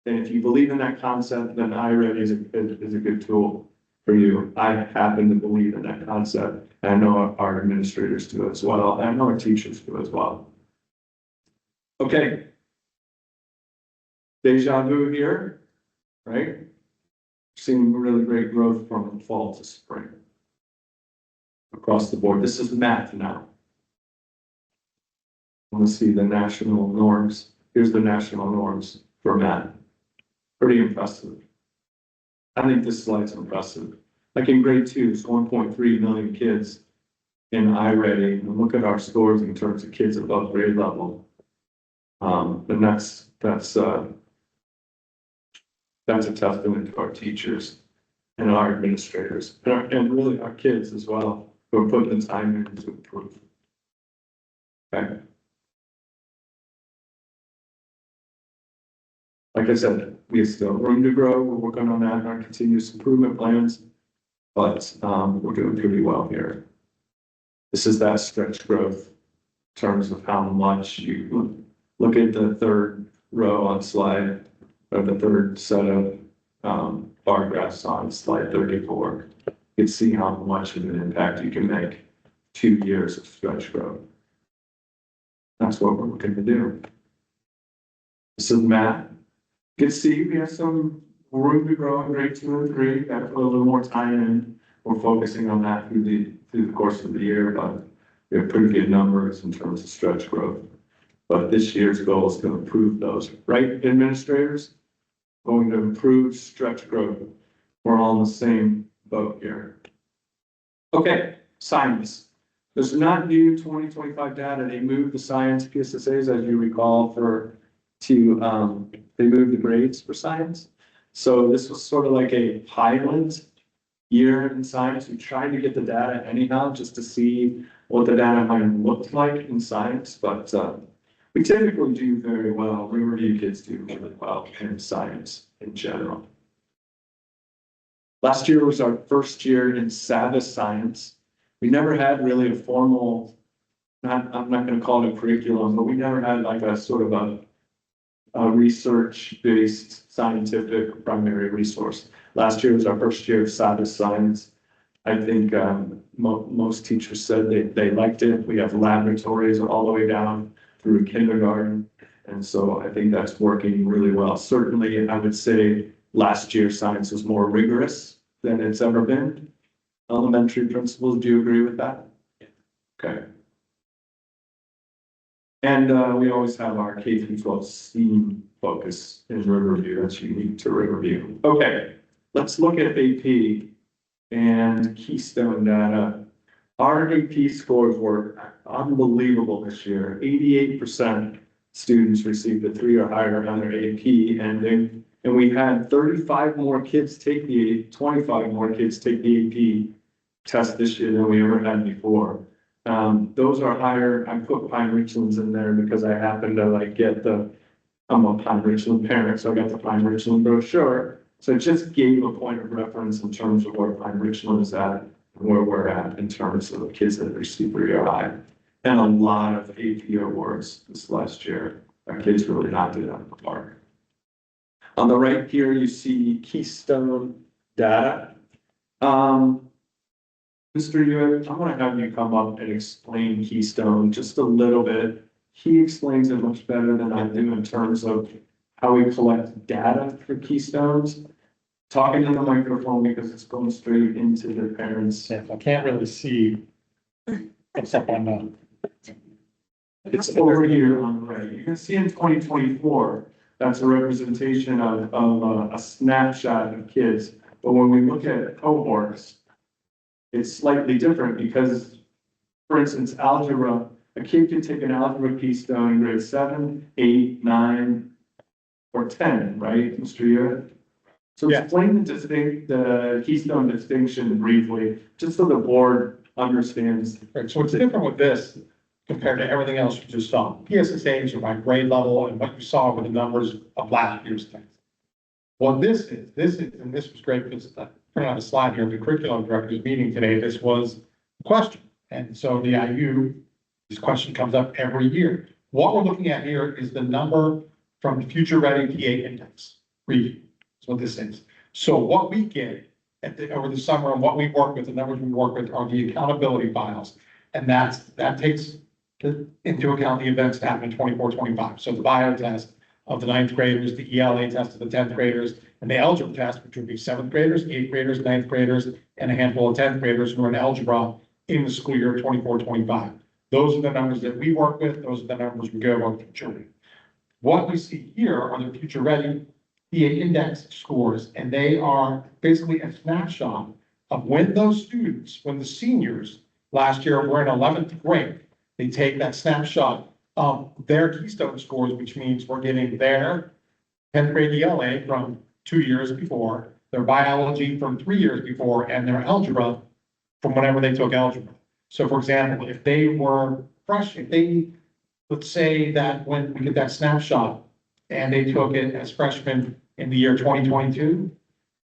then if you believe in that concept, then iReady is a good tool for you. I happen to believe in that concept. And I know our administrators do as well. And I know our teachers do as well. Okay. Deja vu here, right? Seeing really great growth from fall to spring across the board. This is math now. Let's see the national norms. Here's the national norms for math. Pretty impressive. I think this slide's impressive. Like in grade 2, it's 1.3 million kids in iReady. And look at our scores in terms of kids above grade level. And that's a testament to our teachers and our administrators and really our kids as well, who are putting the time in to improve. Okay. Like I said, we have still room to grow. We're working on that in our continuous improvement plans, but we're doing pretty well here. This is that stretch growth in terms of how much you look at the third row on slide, or the third set of bar graphs on slide 34. You can see how much of an impact you can make 2 years of stretch growth. That's what we're looking to do. This is math. You can see we have some room to grow in grade 2 and 3. Got to put a little more time in. We're focusing on that through the course of the year, but we have pretty good numbers in terms of stretch growth. But this year's goal is to improve those, right, administrators? Going to improve stretch growth. We're all in the same boat here. Okay, science. There's not new 2025 data. They moved the science PSSAs, as you recall, they moved the grades for science. So this was sort of like a pilot year in science. We tried to get the data anyhow, just to see what the data might look like in science, but we typically do very well. Riverview kids do really well in science in general. Last year was our first year in Savvas science. We never had really a formal, I'm not going to call it a curriculum, but we never had like a sort of a research-based scientific primary resource. Last year was our first year of Savvas science. I think most teachers said they liked it. We have laboratories all the way down through kindergarten. And so I think that's working really well. Certainly, I would say last year science was more rigorous than it's ever been. Elementary principals, do you agree with that? Okay. And we always have our K-12 STEAM focus in Riverview. That's unique to Riverview. Okay, let's look at AP and Keystone data. Our AP scores were unbelievable this year. 88% students received a 3 or higher on their AP ending. And we had 25 more kids take 25 more kids take the AP test this year than we ever had before. Those are higher. I put Pine Richlands in there because I happen to I'm a Pine Richland parent, so I got the Pine Richland brochure. So it just gave a point of reference in terms of where Pine Richland is at and where we're at in terms of the kids that received 3 or high. And a lot of AP awards this last year. Our kids really knocked it out of the park. On the right here, you see Keystone data. Mr. Hewitt, I'm going to have you come up and explain Keystone just a little bit. He explains it much better than I do in terms of how we collect data for Keystones. Talking in the microphone because it's going straight into the parents. I can't really see what's up on It's over here on the right. You can see in 2024, that's a representation of a snapshot of kids. But when we look at cohorts, it's slightly different because, for instance, algebra, a kid can take an algebra keystone in grade 7, 8, 9, or 10, right, Mr. Ure? So Yeah. explain the keystone distinction briefly, just so the board understands. Right, so what's different with this compared to everything else you just saw? PSSAs are by grade level and what you saw with the numbers of last year's things. What this is, and this was great because I printed out a slide here, the curriculum director's meeting today, this was a question. And so the IU, this question comes up every year. What we're looking at here is the number from the Future Ready TA Index review. That's what this is. So what we get over the summer and what we work with, the numbers we work with are the accountability files. And that takes into account the events that happened in 24-25. So the bio test of the 9th graders, the ELA test of the 10th graders, and the algebra test, which would be 7th graders, 8th graders, 9th graders, and a handful of 10th graders who are in algebra in the school year 24-25. Those are the numbers that we work with. Those are the numbers we go over to children. What we see here are the Future Ready TA Index scores, and they are basically a snapshot of when those students, when the seniors last year were in 11th grade, they take that snapshot of their keystone scores, which means we're getting their 10th grade ELA from 2 years before, their biology from 3 years before, and their algebra from whenever they took algebra. So for example, if they were fresh, let's say that when we get that snapshot and they took it as freshmen in the year 2022,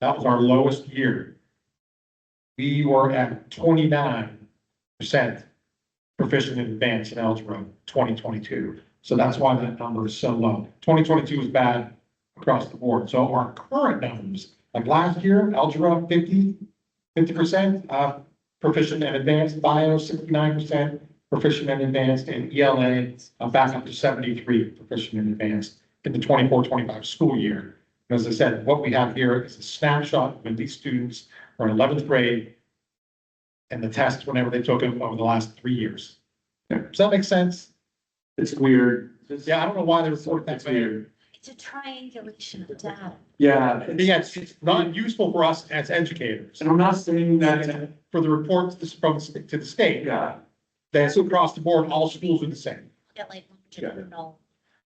that was our lowest year. We were at 29% proficient in advanced in algebra 2022. So that's why that number is so low. 2022 was bad across the board. So our current numbers, like last year, algebra 50% proficient in advanced, bio 69% proficient in advanced, and ELA back up to 73 proficient in advanced in the 24-25 school year. And as I said, what we have here is a snapshot when these students are in 11th grade and the test whenever they took them over the last 3 years. Does that make sense? It's weird. Yeah, I don't know why they report that It's way. weird. It's a triangulation of data. Yeah. Yeah, it's not useful for us as educators. And I'm not saying that, For the reports to the state, yeah. that's across the board, all schools are the same. Get like longitudinal.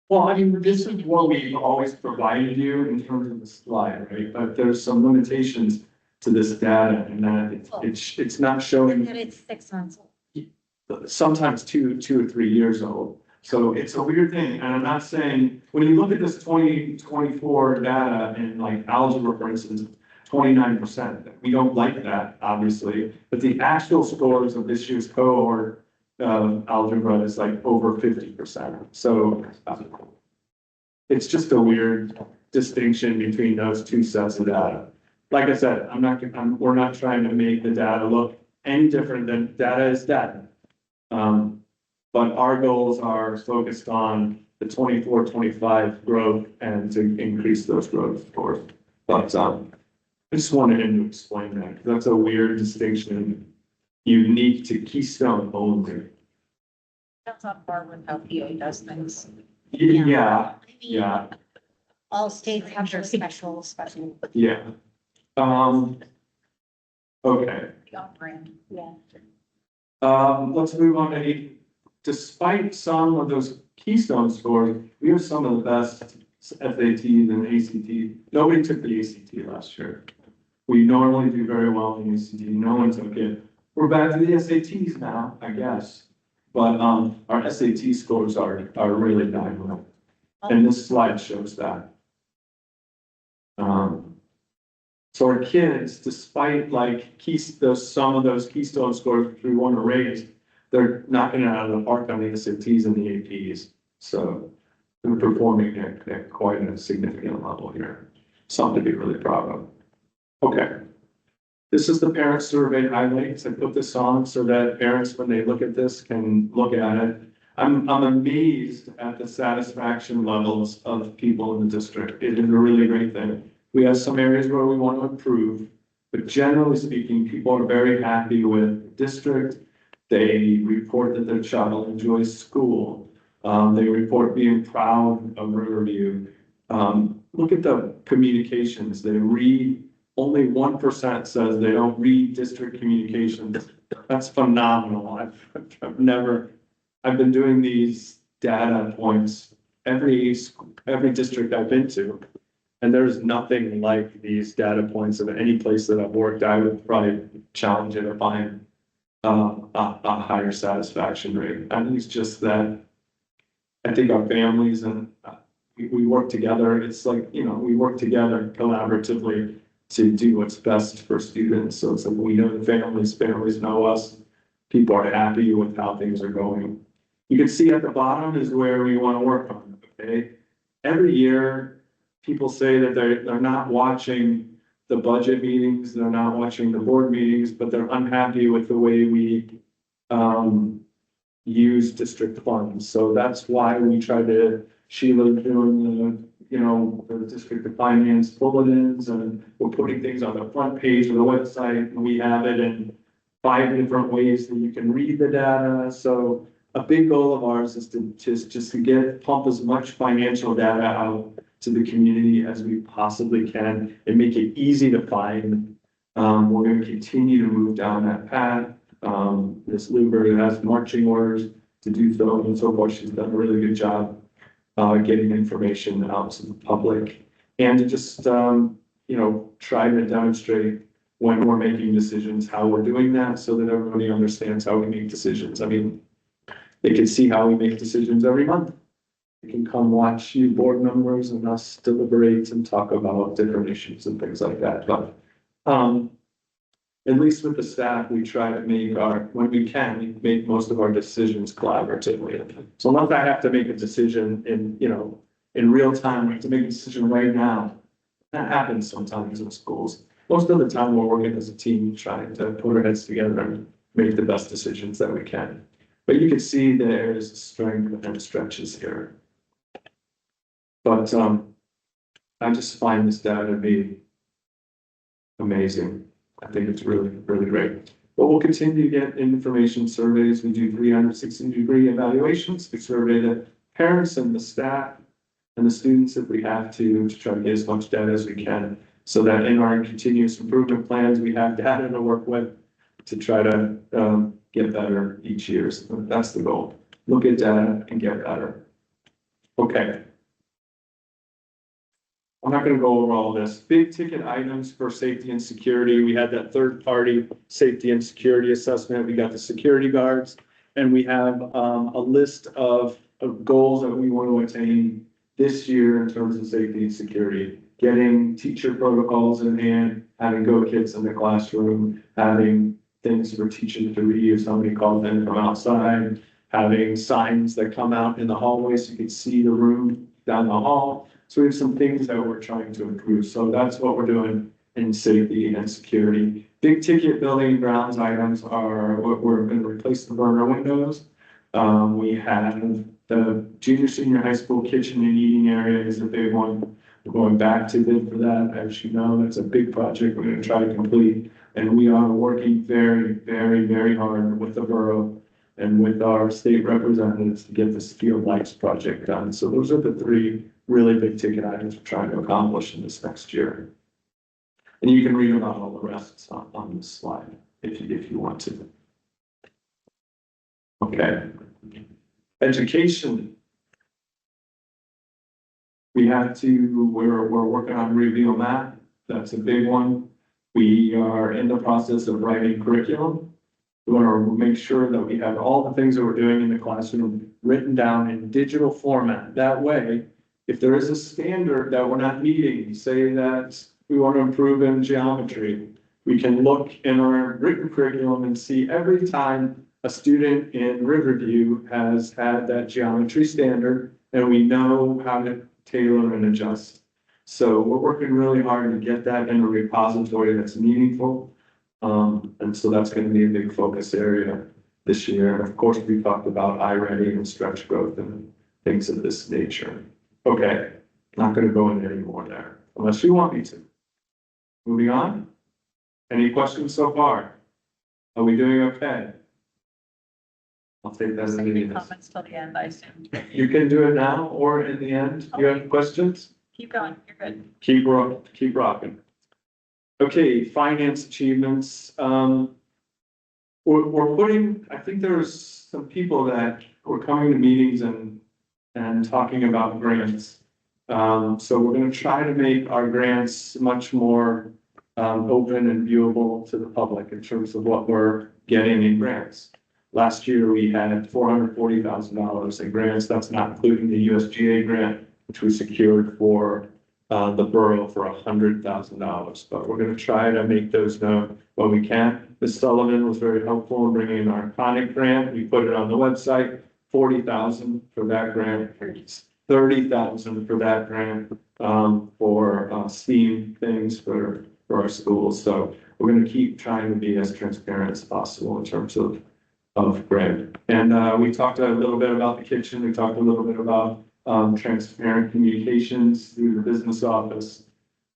Well, I mean, this is what we've always provided you in terms of the slide, right? But there's some limitations to this data and that it's not And showing that it's 6 months old. sometimes 2 or 3 years old. So it's a weird thing. And I'm not saying, when you look at this 2024 data in like algebra, for instance, 29%, we don't like that, obviously. But the actual scores of this year's cohort algebra is like over 50%. So it's just a weird distinction between those two sets of data. Like I said, we're not trying to make the data look any different than data is data. But our goals are focused on the 24-25 growth and to increase those growth scores. But I just wanted him to explain that, because that's a weird distinction unique to Keystone only. That's on par with how PA does things. Yeah, I mean, yeah, all states have their special. yeah. Okay, Beyond brand. Yeah. let's move on to, despite some of those Keystone scores, we have some of the best SATs and ACT. Nobody took the ACT last year. We normally do very well in the ACT. No one took it. We're back to the SATs now, I guess. But our SAT scores are really dynamic. And this slide shows that. So our kids, despite like some of those Keystone scores which we want to raise, they're knocking it out of the park on the SATs and the APs. So they're performing at quite a significant level here. Something to be really proud of. Okay. This is the parent survey highlights. I put this on so that parents, when they look at this, can look at it. I'm amazed at the satisfaction levels of people in the district. It is a really great thing. We have some areas where we want to improve, but generally speaking, people are very happy with the district They report that their child enjoys school. They report being proud of Riverview. Look at the communications. They read, only 1% says they don't read district communications. That's phenomenal. I've been doing these data points every district I've been to. And there's nothing like these data points of any place that I've worked. I would probably challenge it to find a higher satisfaction rate. I think it's just that I think our families and we work together. It's like, you know, we work together collaboratively to do what's best for students. So it's like we know the families know us. People are happy with how things are going. You can see at the bottom is where we want to work on, okay? Every year, people say that they're not watching the budget meetings, they're not watching the board meetings, but they're unhappy with the way we use district funds. So that's why we try to, Sheila doing the district of finance bulletins, and we're putting things on the front page of the website, and we have it in 5 different ways that you can read the data. So a big goal of ours is to just to pump as much financial data out to the community as we possibly can and make it easy to find. We're going to continue to move down that path. Ms. Luber has marching orders to do so and so forth. She's done a really good job getting information out to the public and to just, try to demonstrate when we're making decisions, how we're doing that so that everybody understands how we make decisions. I mean, they can see how we make decisions every month. You can come watch you board members and us deliberate and talk about different issues and things like that. But at least with the staff, we try to make when we can, we make most of our decisions collaboratively. So unless I have to make a decision in real time, I have to make a decision right now. That happens sometimes in schools. Most of the time, we're working as a team, trying to put our heads together and make the best decisions that we can. But you can see there is strength and stretches here. But I just find this data to be amazing. I think it's really, really great. But we'll continue to get information surveys. We do 360-degree evaluations. We survey the parents and the staff and the students if we have to try to get as much data as we can, so that in our continuous improvement plans, we have data to work with to try to get better each year. So that's the goal. Look at data and get better. Okay. I'm not going to go over all this. Big ticket items for safety and security. We had that third party safety and security assessment. We got the security guards, and we have a list of goals that we want to attain this year in terms of safety and security. Getting teacher protocols in hand, having go kits in the classroom, having things for teachers to read if somebody calls in from outside, having signs that come out in the hallway so you can see the room down the hall. So we have some things that we're trying to improve. So that's what we're doing in safety and security. Big ticket building and grounds items are what we're going to replace the burner windows. We have the junior, senior high school kitchen and eating area is a big one. We're going back to bid for that. As you know, that's a big project we're going to try to complete. And we are working very, very, very hard with the borough and with our state representatives to get this field lights project done. So those are the 3 really big ticket items we're trying to accomplish in this next year. And you can read about all the rest on this slide if you want to. Okay. Education. We're working on Reveal Map. That's a big one. We are in the process of writing curriculum. We want to make sure that we have all the things that we're doing in the classroom written down in digital format. That way, if there is a standard that we're not meeting, say that we want to improve in geometry, we can look in our written curriculum and see every time a student in Riverview has had that geometry standard, and we know how to tailor and adjust. So we're working really hard to get that in a repository that's meaningful. And so that's going to be a big focus area this year. And of course, we talked about iReady and stretch growth and things of this nature. Okay, not going to go into any more there, unless you want me to. Moving on. Any questions so far? Are we doing okay? I'll take that as a Saving yes. comments till the end, I assume. You can do it now or in the end. You have questions? Keep going, you're good. Keep rocking. Okay, finance achievements. We're putting, I think there's some people that were coming to meetings and talking about grants. So we're gonna try to make our grants much more open and viewable to the public in terms of what we're getting in grants. Last year, we had $440,000 in grants. That's not including the USGA grant, which we secured for the borough for $100,000. But we're gonna try to make those known when we can. Ms. Sullivan was very helpful in bringing our iconic grant. We put it on the website, $40,000 for that grant, $30,000 for that grant, for STEAM things for our schools. So we're gonna keep trying to be as transparent as possible in terms of grant. And we talked a little bit about the kitchen. We talked a little bit about transparent communications through the business office.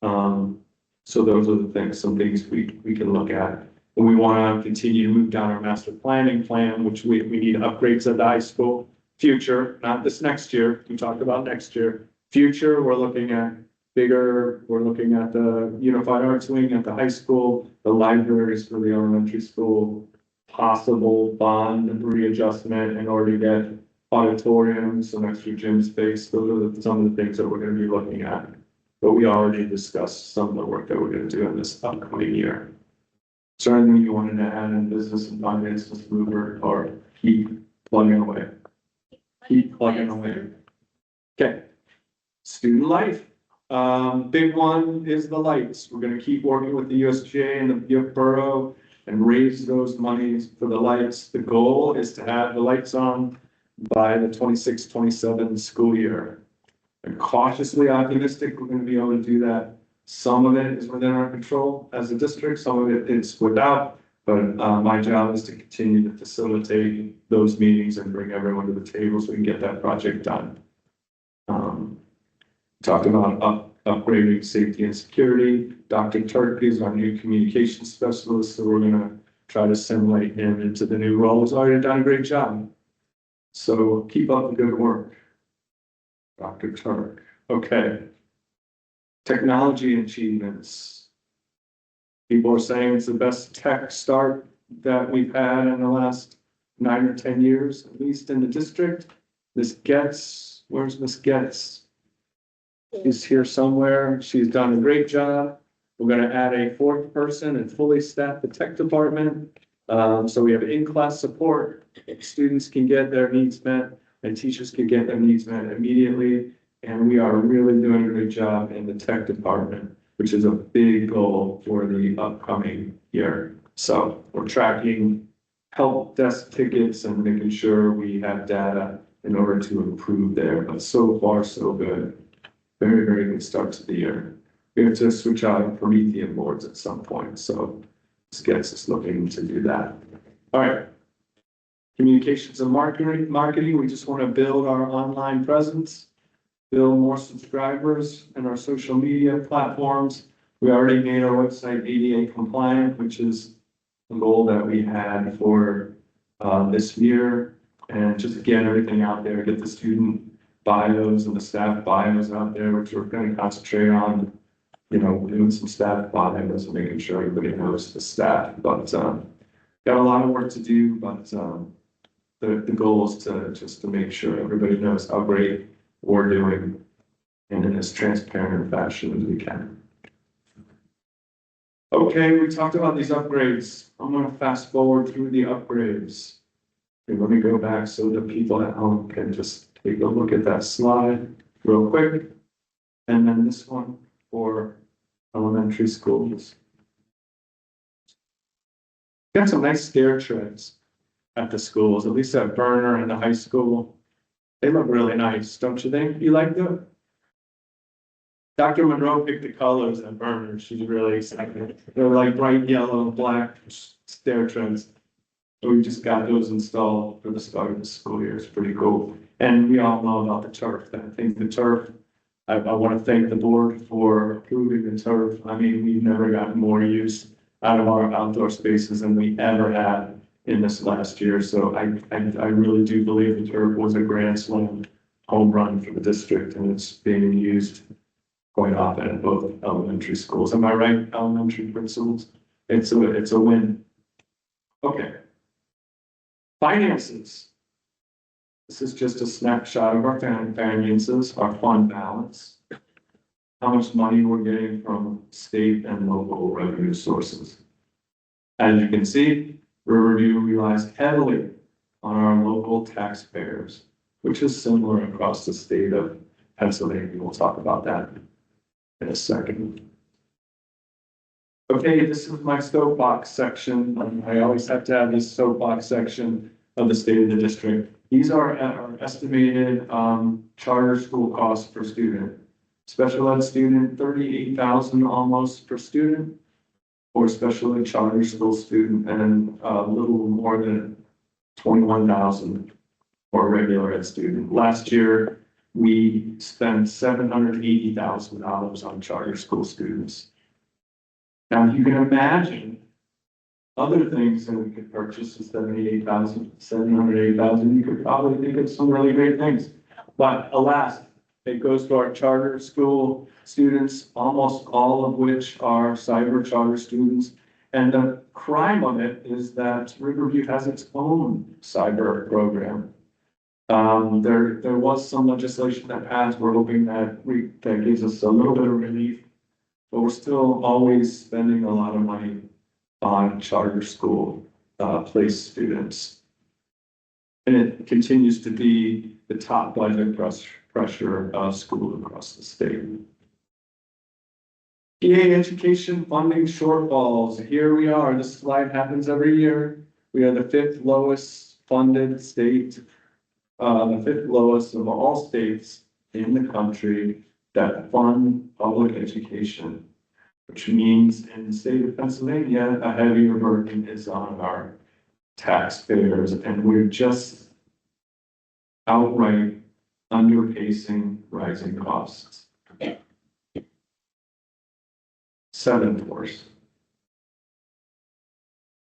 So those are the things, some things we can look at. And we want to continue to move down our master planning plan, which we need upgrades at the high school. Future, not this next year. We talked about next year. Future, we're looking at bigger, we're looking at the unified arts wing at the high school, the libraries for the elementary school, possible bond readjustment in order to get auditoriums, some extra gym space. Those are some of the things that we're going to be looking at. But we already discussed some of the work that we're going to do in this upcoming year. Is there anything you wanted to add in business and finance, Mr. Mover, or keep plugging away? Keep plugging away. Okay. Student life. Big one is the lights. We're going to keep working with the USGA and the borough and raise those monies for the lights. The goal is to have the lights on by the 26-27 school year. I'm cautiously optimistic we're going to be able to do that. Some of it is within our control as a district, some of it is without, but my job is to continue to facilitate those meetings and bring everyone to the table so we can get that project done. Talked about upgrading safety and security. Dr. Turk is our new communications specialist, so we're gonna try to assimilate him into the new role. He's already done a great job. So keep up the good work, Dr. Turk. Okay. Technology achievements. People are saying it's the best tech start that we've had in the last 9 or 10 years, at least in the district. Miss Getz, where's Miss Getz? She's here somewhere. She's done a great job. We're going to add a 4th person and fully staff the tech department. So we have in-class support. Students can get their needs met and teachers can get their needs met immediately. And we are really doing a great job in the tech department, which is a big goal for the upcoming year. So we're tracking help desk tickets and making sure we have data in order to improve there. But so far, so good. Very, very good start to the year. We have to switch out Promethean boards at some point. So this gets us looking to do that. All right. Communications and marketing. We just want to build our online presence, build more subscribers in our social media platforms. We already made our website ADA compliant, which is a goal that we had for this year. And just get everything out there, get the student bios and the staff bios out there, which we're going to concentrate on, doing some staff bios and making sure everybody knows the staff. But got a lot of work to do, but the goal is to make sure everybody knows how great we're doing and in as transparent fashion as we can. Okay, we talked about these upgrades. I'm going to fast forward through the upgrades. Okay, let me go back so the people at home can just take a look at that slide real quick. And then this one for elementary schools. Got some nice stair treads at the schools, at least at Burner and the high school. They look really nice, don't you think? You like them? Dr. Monroe picked the colors at Burner. She's really excited. They're like bright yellow and black stair treads. So we just got those installed for the start of the school year. It's pretty cool. And we all know about the turf. I think the turf, I want to thank the board for approving the turf. I mean, we've never gotten more use out of our outdoor spaces than we ever had in this last year. So I really do believe the turf was a grand slam home run for the district, and it's being used quite often at both elementary schools. Am I right, elementary principals? It's a win. Okay. Finances. This is just a snapshot of our finances, our fund balance, how much money we're getting from state and local revenue sources. As you can see, Riverview relies heavily on our local taxpayers, which is similar across the state of Pennsylvania. We'll talk about that in a second. Okay, this is my soapbox section. I always have to have this soapbox section of the state of the district. These are our estimated charter school costs per student. Special ed student, 38,000 almost per student, or special ed charter school student, and a little more than 21,000 for a regular ed student. Last year, we spent $780,000 on charter school students. Now, you can imagine other things that we could purchase is 780,000, you could probably think of some really great things. But alas, it goes to our charter school students, almost all of which are cyber charter students. And the crime of it is that Riverview has its own cyber program. There was some legislation that passed. We're hoping that gives us a little bit of relief, but we're still always spending a lot of money on charter school place students. And it continues to be the top budget pressure school across the state. PA education funding shortfalls. Here we are. This slide happens every year. We are the 5th lowest funded state, the 5th lowest of all states in the country that fund public education, which means in the state of Pennsylvania, a heavier burden is on our taxpayers, and we're just outright underpacing rising costs. 7th worst.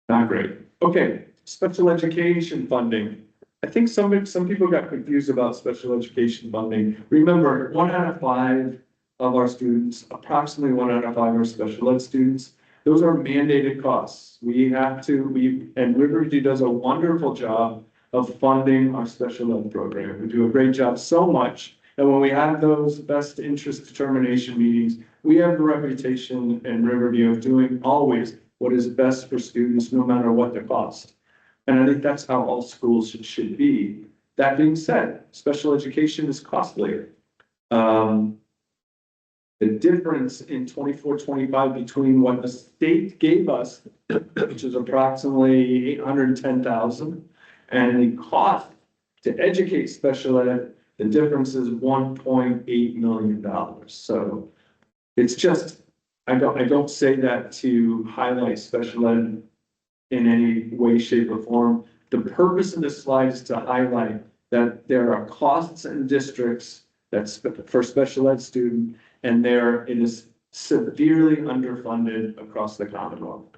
Not great. Okay, special education funding. I think some people got confused about special education funding. Remember, 1 out of 5 of our students, approximately 1 out of 5 are special ed students. Those are mandated costs. And Riverview does a wonderful job of funding our special ed program. We do a great job, so much that when we have those best interest determination meetings, we have the reputation in Riverview of doing always what is best for students, no matter what the cost. And I think that's how all schools should be. That being said, special education is costly. The difference in 24-25 between what the state gave us, which is approximately 810,000, and the cost to educate special ed, the difference is $1.8 million. So it's just, I don't say that to highlight special ed in any way, shape, or form. The purpose of this slide is to highlight that there are costs in districts that's for special ed student, and it is severely underfunded across the Commonwealth.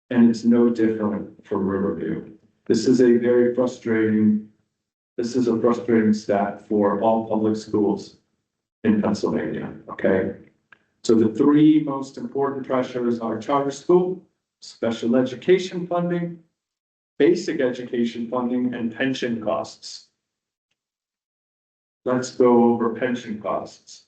And it's no different for Riverview. This is a frustrating stat for all public schools in Pennsylvania, okay? So the 3 most important pressures are charter school, special education funding, basic education funding, and pension costs. Let's go over pension costs.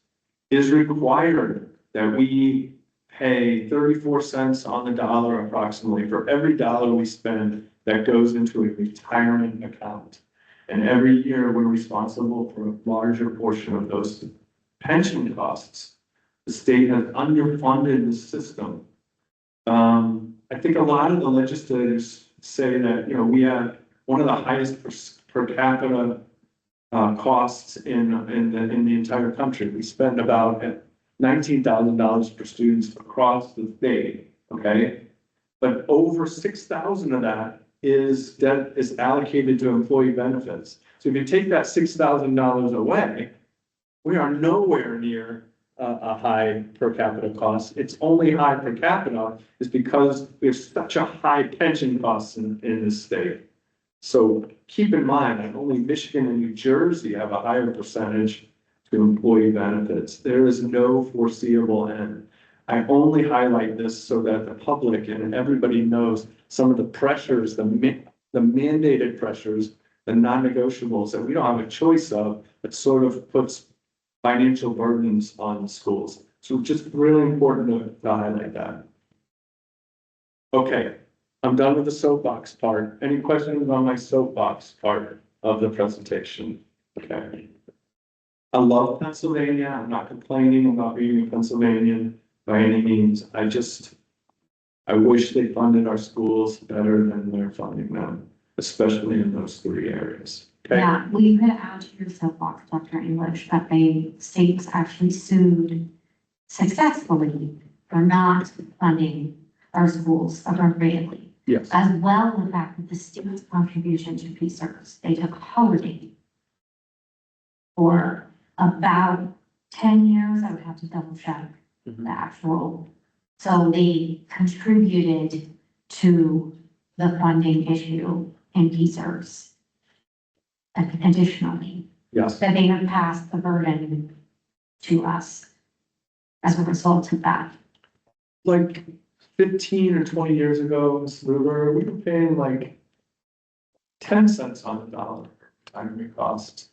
It is required that we pay 34 cents on the dollar approximately for every dollar we spend that goes into a retirement account. And every year we're responsible for a larger portion of those pension costs. The state has underfunded the system. I think a lot of the legislators say that, we have one of the highest per capita costs in the entire country. We spend about $19,000 per student across the state, okay? But over 6,000 of that is allocated to employee benefits. So if you take that $6,000 away, we are nowhere near a high per capita cost. It's only high per capita is because we have such a high pension costs in this state. So keep in mind that only Michigan and New Jersey have a higher percentage to employee benefits. There is no foreseeable end. I only highlight this so that the public and everybody knows some of the pressures, the mandated pressures, the non-negotiables that we don't have a choice of, that sort of puts financial burdens on schools. So just really important to highlight that. Okay, I'm done with the soapbox part. Any questions on my soapbox part of the presentation? Okay. I love Pennsylvania. I'm not complaining about being a Pennsylvanian by any means. I wish they funded our schools better than they're funding them, especially in those three areas. Okay. Yeah, we put out to your soapbox, Dr. English, that the states actually sued successfully for not funding our schools appropriately. Yes. As well as the fact that the students' contribution to PSERS, they took holiday for about 10 years. I would have to double check the actual. So they contributed to the funding issue in PSERS. Additionally, Yes. that they have passed the burden to us as a result of that. Like 15 or 20 years ago, Ms. Luber, we were paying like 10 cents on the dollar time cost.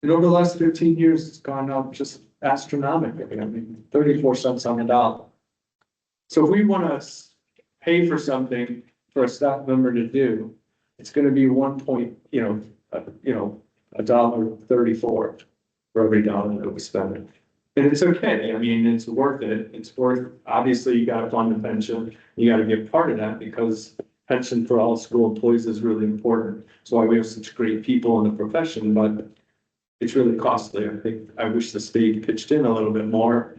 And over the last 15 years, it's gone up just astronomically. I mean, 34 cents on the dollar. So if we want to pay for something for a staff member to do, it's going to be $1.34 for every dollar that we spend. And it's okay. I mean, it's worth it. It's worth, obviously you got to fund the pension. You got to give part of that because pension for all school employees is really important. That's why we have such great people in the profession, but it's really costly. I think, I wish the state pitched in a little bit more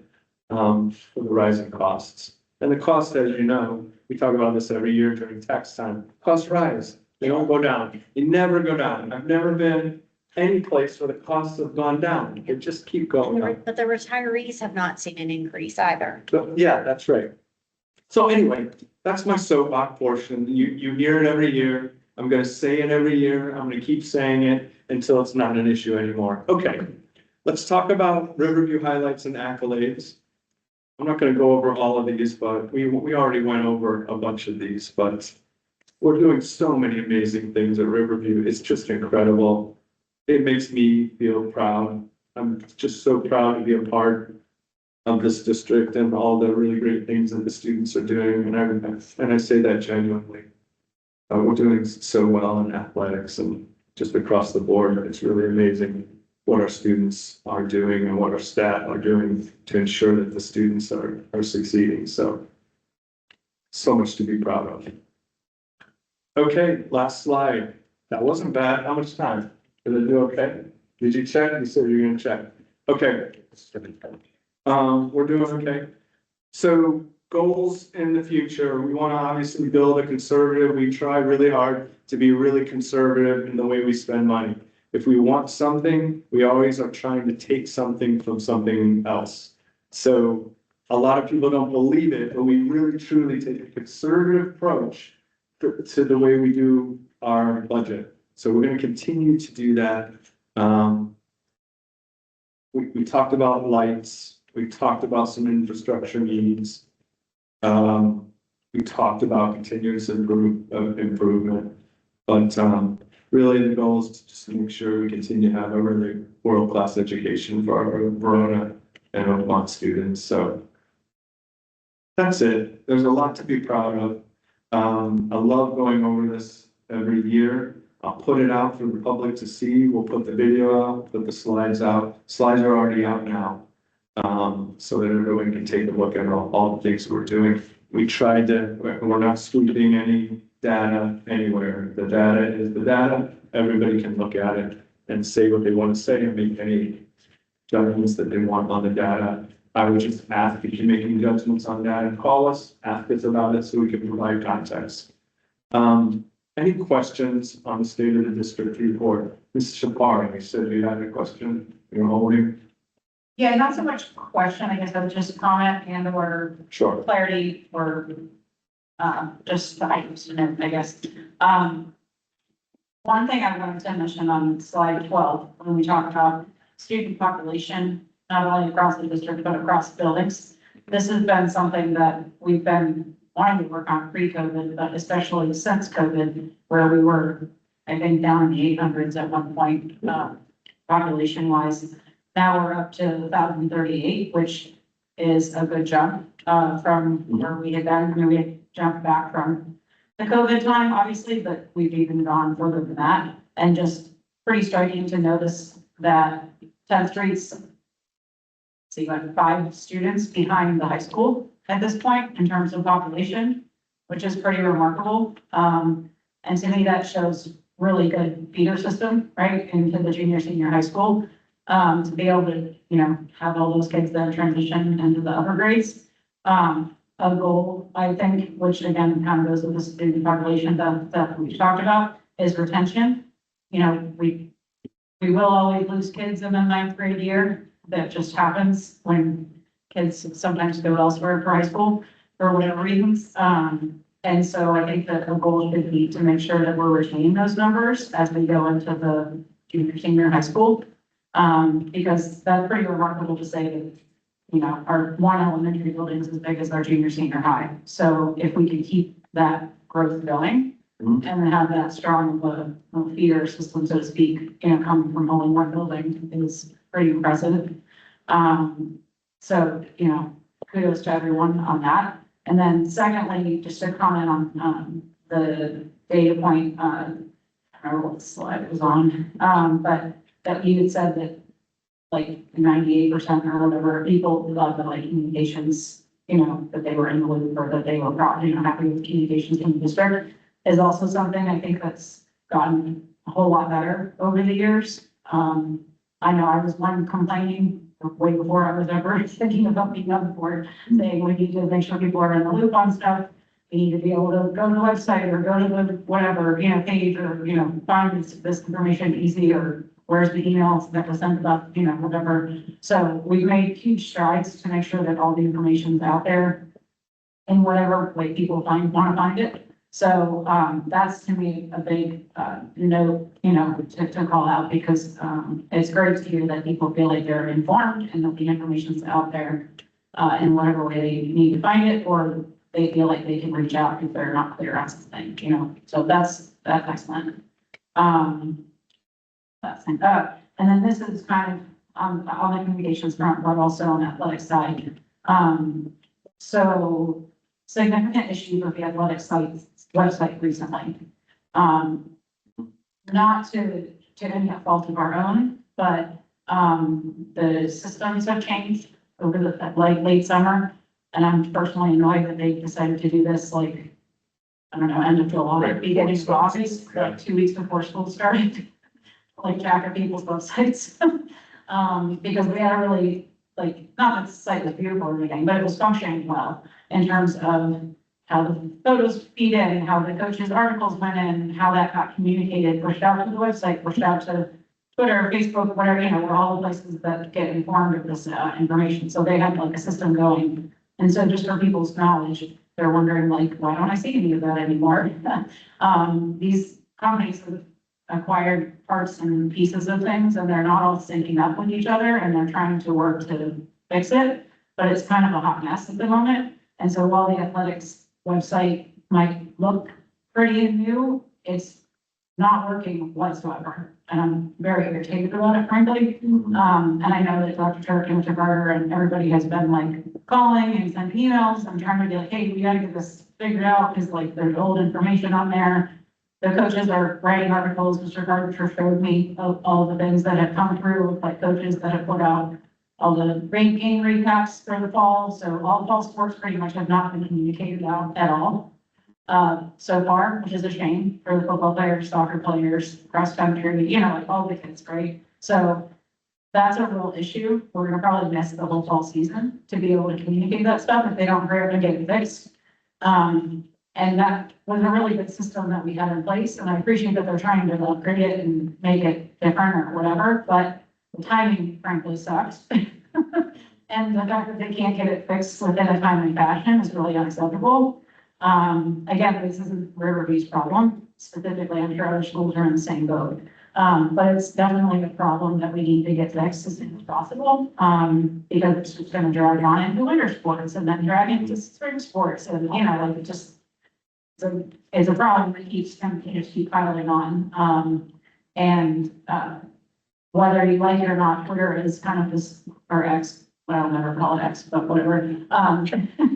for the rising costs. And the costs, as you know, we talk about this every year during tax time, costs rise. They don't go down. They never go down. I've never been any place where the costs have gone down. They just keep going up. But the retirees have not seen an increase either. So, yeah, that's right. So anyway, that's my soapbox portion. You hear it every year. I'm gonna say it every year. I'm gonna keep saying it until it's not an issue anymore. Okay, let's talk about Riverview highlights and accolades. I'm not gonna go over all of these, but we already went over a bunch of these, but we're doing so many amazing things at Riverview. It's just incredible. It makes me feel proud. I'm just so proud to be a part of this district and all the really great things that the students are doing. And I say that genuinely. We're doing so well in athletics and just across the board. It's really amazing what our students are doing and what our staff are doing to ensure that the students are succeeding. So much to be proud of. Okay, last slide. That wasn't bad. How much time? Did I do okay? Did you check? You said you were gonna check. Okay. We're doing okay. So goals in the future, we want to obviously build a conservative. We try really hard to be really conservative in the way we spend money. If we want something, we always are trying to take something from something else. So a lot of people don't believe it, but we really truly take a conservative approach to the way we do our budget. So we're going to continue to do that. We talked about lights. We talked about some infrastructure needs. We talked about continuous improvement, but really the goal is to just make sure we continue to have a really world-class education for our Verona and Oakmont students. So that's it. There's a lot to be proud of. I love going over this every year. I'll put it out for the public to see. We'll put the video out, put the slides out. Slides are already out now. So that everyone can take a look at all the things we're doing. We're not sweeping any data anywhere. The data is the data. Everybody can look at it and say what they want to say and make any judgments that they want on the data. I would just ask if you're making judgments on data, call us, ask us about it so we can provide context. Any questions on the state of the district report? Ms. Shapari, you said you had a question. You're holding. Yeah, not so much question, I guess, but just comment and or Sure. clarity or, just the items, I guess. One thing I wanted to mention on slide 12, when we talk about student population, not only across the district, but across buildings. This has been something that we've been wanting to work on pre-COVID, but especially since COVID, where we were, I think, down in the 800s at one point, population wise. Now we're up to 1,038, which is a good jump, from where we had been. I mean, we had jumped back from the COVID time, obviously, but we've even gone further than that. And just pretty striking to notice that 10th Street's, see, like 5 students behind the high school at this point in terms of population, which is pretty remarkable. And to me, that shows really good feeder system, right, into the junior, senior high school. To be able to, have all those kids then transition into the upper grades. A goal, I think, which again, kind of goes with the student population that we talked about, is retention. We will always lose kids in the 9th grade year. That just happens when kids sometimes go elsewhere for high school for whatever reasons. And so I think that the goal should be to make sure that we're retaining those numbers as we go into the junior, senior high school. Because that's pretty remarkable to say that, our one elementary building is as big as our junior, senior high. So if we can keep that growth going and then have that strong of a feeder system, so to speak, coming from only one building is pretty impressive. So, kudos to everyone on that. And then secondly, just to comment on, the data point, I don't remember what slide it was on, but that you had said that like 98% or whatever, people love the like communications, that they were in the loop or that they were happy with communications in the district is also something I think that's gotten a whole lot better over the years. I know I was one complaining way before I was ever thinking about being on the board, saying we need to make sure people are in the loop on stuff. We need to be able to go to the website or go to the whatever, page or, find this information easy or where's the emails that was sent about, whatever. So we've made huge strides to make sure that all the information's out there in whatever way people want to find it. So, that's to me a big, note, to call out because, it's great to hear that people feel like they're informed and that the information's out there, in whatever way they need to find it, or they feel like they can reach out if they're not clear on something, so that's excellent. And then this is kind of on the communications front, but also on the athletic side. So significant issues with the athletic website recently. Not to any fault of our own, but the systems have changed over the late summer. And I'm personally annoyed that they decided to do this I don't know, end of July, beginning of August, like 2 weeks before school started. Track of people's websites. Because we had a really, not that the site was beautiful or anything, but it was functioning well in terms of how the photos feed in, how the coaches' articles went in, how that got communicated, pushed out to the website, pushed out to Twitter, Facebook, whatever, were all the places that get informed of this information. So they had a system going. And so just for people's knowledge, they're wondering why don't I see any of that anymore? These companies have acquired parts and pieces of things and they're not all syncing up with each other and they're trying to work to fix it, but it's kind of a hot mess at the moment. And so while the athletics website might look pretty and new, it's not working whatsoever. And I'm very irritated about it, frankly. And I know that Dr. Turk and Mr. Carter and everybody has been calling and sending emails and trying to be hey, we gotta get this figured out because there's old information on there. The coaches are writing articles. Mr. Gardner showed me all the things that have come through, coaches that have put out all the game recaps for the fall. So all fall sports pretty much have not been communicated out at all so far, which is a shame for the football players, soccer players, cross country, all the kids, right? So that's a real issue. We're gonna probably miss the whole fall season to be able to communicate that stuff if they don't hurry up and get it fixed. And that was a really good system that we had in place, and I appreciate that they're trying to upgrade it and make it different or whatever, but the timing frankly sucks. And the fact that they can't get it fixed within a timely fashion is really unacceptable. Again, this isn't Riverview's problem specifically. I'm sure other schools are in the same boat. But it's definitely a problem that we need to get fixed as soon as possible. Because it's just gonna drag on into winter sports and then drag into spring sports and, you know, like it just is a problem that keeps, kind of just keep piling on. Whether you like it or not, Twitter is kind of this, or X, well, I'll never call it X, but whatever.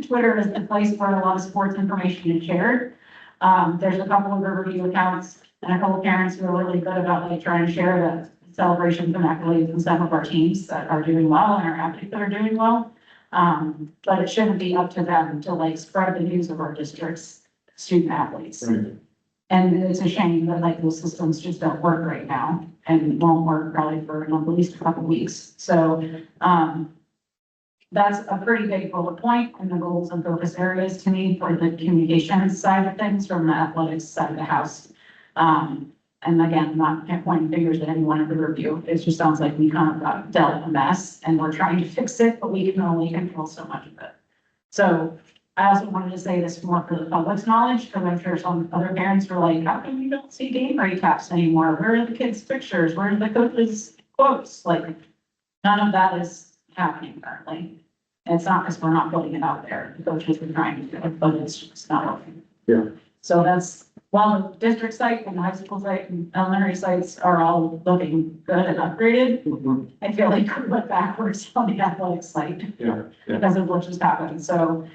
Twitter is the place where a lot of sports information is shared. There's a couple of Riverview accounts and a couple of parents who are really good about like trying to share the celebrations and accolades and some of our teams that are doing well and our athletes that are doing well. But it shouldn't be up to them to like spread the news of our district's student athletes. Right. And it's a shame that like those systems just don't work right now and won't work probably for at least a couple weeks. So, that's a pretty big bullet point in the goals and focus areas to me for the communications side of things from the athletics side of the house. And again, not pointing fingers at anyone in the review. It just sounds like we kind of got dealt a mess and we're trying to fix it, but we can only control so much of it. So I also wanted to say this more for the public's knowledge, because I'm sure some other parents were like, how come you don't see game recaps anymore? Where are the kids' pictures? Where are the coaches' quotes? Like, none of that is happening currently. And it's not because we're not putting it out there. The coaches are trying to do it, but it's just not working. Yeah. So that's, while the district site and the high school site and elementary sites are all looking good and upgraded, Mhm. I feel like we went backwards on the athletic site Yeah, yeah. because of what just happened. So,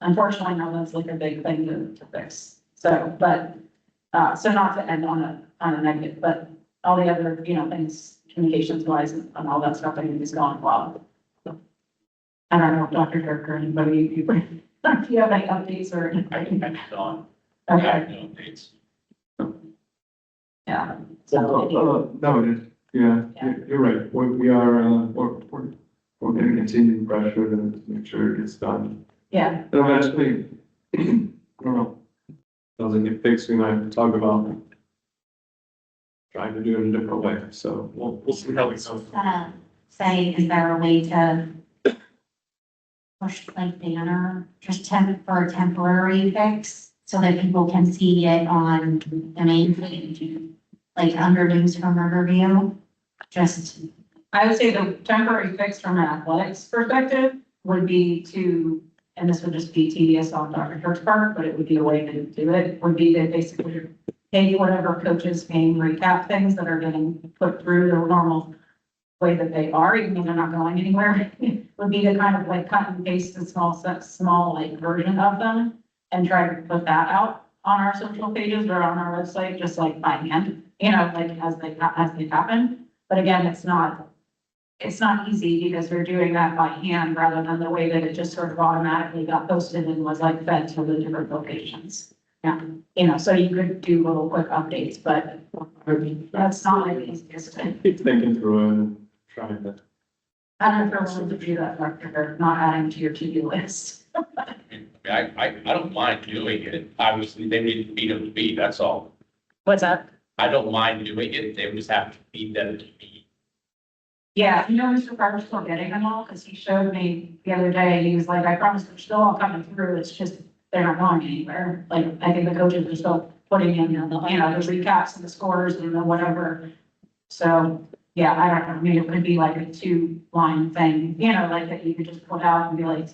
unfortunately, no, that's like a big thing to fix. So, but, so not to end on a negative, but all the other, you know, things, communications wise and all that stuff, I think is going well. I don't know if Dr. Dirk or anybody, if you have any updates or anything. Okay, yeah. So, No, yeah, you're right. We are, we're getting continued pressure to make sure it gets done. yeah, And eventually, I don't know, doesn't get fixed, we might have to talk about trying to do it a different way. So we'll see how it goes. Say, is there a way to push like banner, just for a temporary fix, so that people can see it on the main page, like under news from Riverview? Just, I would say the temporary fix from an athletics perspective would be to, and this would just be tedious on Dr. Dirk's part, but it would be a way to do it, would be to basically take whatever coaches game recap things that are getting put through the normal way that they are, even though they're not going anywhere, would be to kind of like cut and paste a small like version of them and try to put that out on our social pages or on our website, just like by hand, you know, like as they happen. But again, it's not easy because we're doing that by hand rather than the way that it just sort of automatically got posted and was like fed to the different locations. Yeah, you know, so you could do little quick updates, but that's not like the easiest thing. Keep thinking through it and trying to. I don't know if you're willing to do that, Dr. Not adding to your to-do list. I don't mind doing it. Obviously, they need to feed them to me, that's all. What's that? I don't mind doing it. They just have to feed them to me. Yeah, you know, Mr. Carter's still getting them all, because he showed me the other day, he was like, I promise they're still all coming through, it's just, they're not going anywhere. Like, I think the coaches are still putting in, you know, the recaps and the scores and the whatever. So, yeah, I don't know, I mean, it could be like a 2-line thing, you know, like that you could just put out and be like,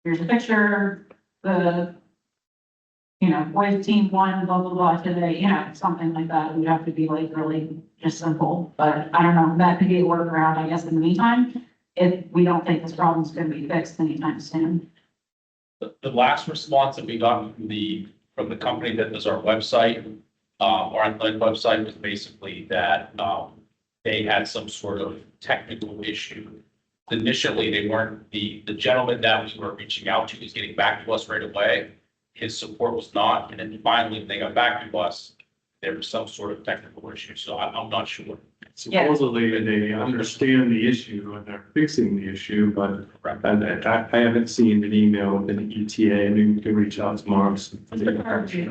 here's a picture, you know, with team one, blah, blah, blah, today, you know, something like that. It would have to be like really just simple, but I don't know, that could be a workaround, I guess, in the meantime, if we don't think this problem's gonna be fixed anytime soon. The last response that we got from the company that does our website, our athletic website, was basically that, they had some sort of technical issue. Initially, they weren't, the gentleman that we were reaching out to was getting back to us right away. His support was not, and then finally, when they got back to us, there was some sort of technical issue, so I'm not sure. Supposedly, they understand the issue and they're fixing the issue, but I haven't seen an email with an ETA, maybe we can reach out tomorrow.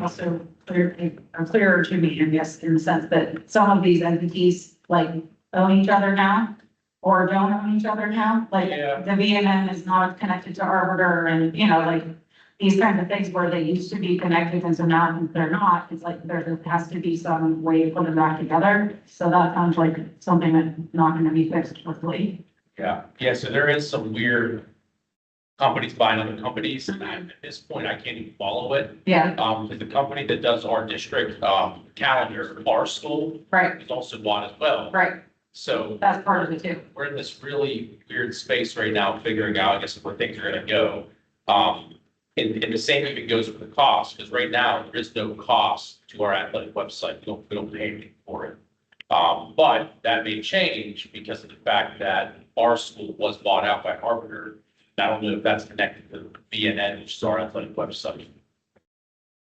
Also clearer to me, I guess, in the sense that some of these entities like own each other now, or don't own each other now, like Yeah. the VNN is not connected to Arbiter and, you know, like these kinds of things where they used to be connected and so now they're not, it's like there has to be some way to put them back together. So that sounds like something that's not gonna be fixed quickly. Yeah, so there is some weird companies buying other companies, and at this point, I can't even follow it. Yeah, Because the company that does our district, calendar, our school, right, is also bought as well. right. So That's part of it too. we're in this really weird space right now, figuring out, I guess, where things are gonna go. And the same even goes with the cost, because right now, there is no cost to our athletic website. We don't pay anything for it. But that may change because of the fact that our school was bought out by Arbiter. I don't know if that's connected to BNN, which is our athletic website.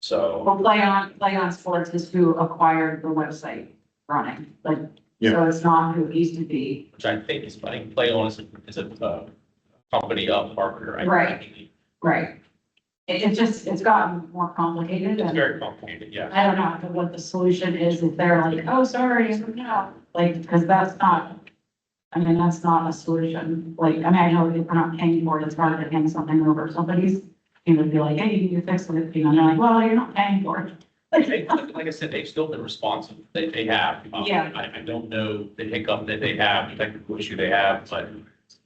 So, Well, Play on Sports is who acquired the website running, like, so it's not who it used to be. which I think is, I think Play On is a company of Arbiter. I Right. think. Right. It's gotten more complicated It's and very complicated, yeah. I don't know what the solution is if they're like, oh, sorry, no, like, because that's not, I mean, that's not a solution. Like, I mean, I know if we're not paying for it, it's hard to hand something over. Somebody's, you know, be like, hey, you can fix it, you know, and they're like, well, you're not paying for it. Like I said, they've still been responsive. They have. Yeah. I don't know the hiccup that they have, the technical issue they have, but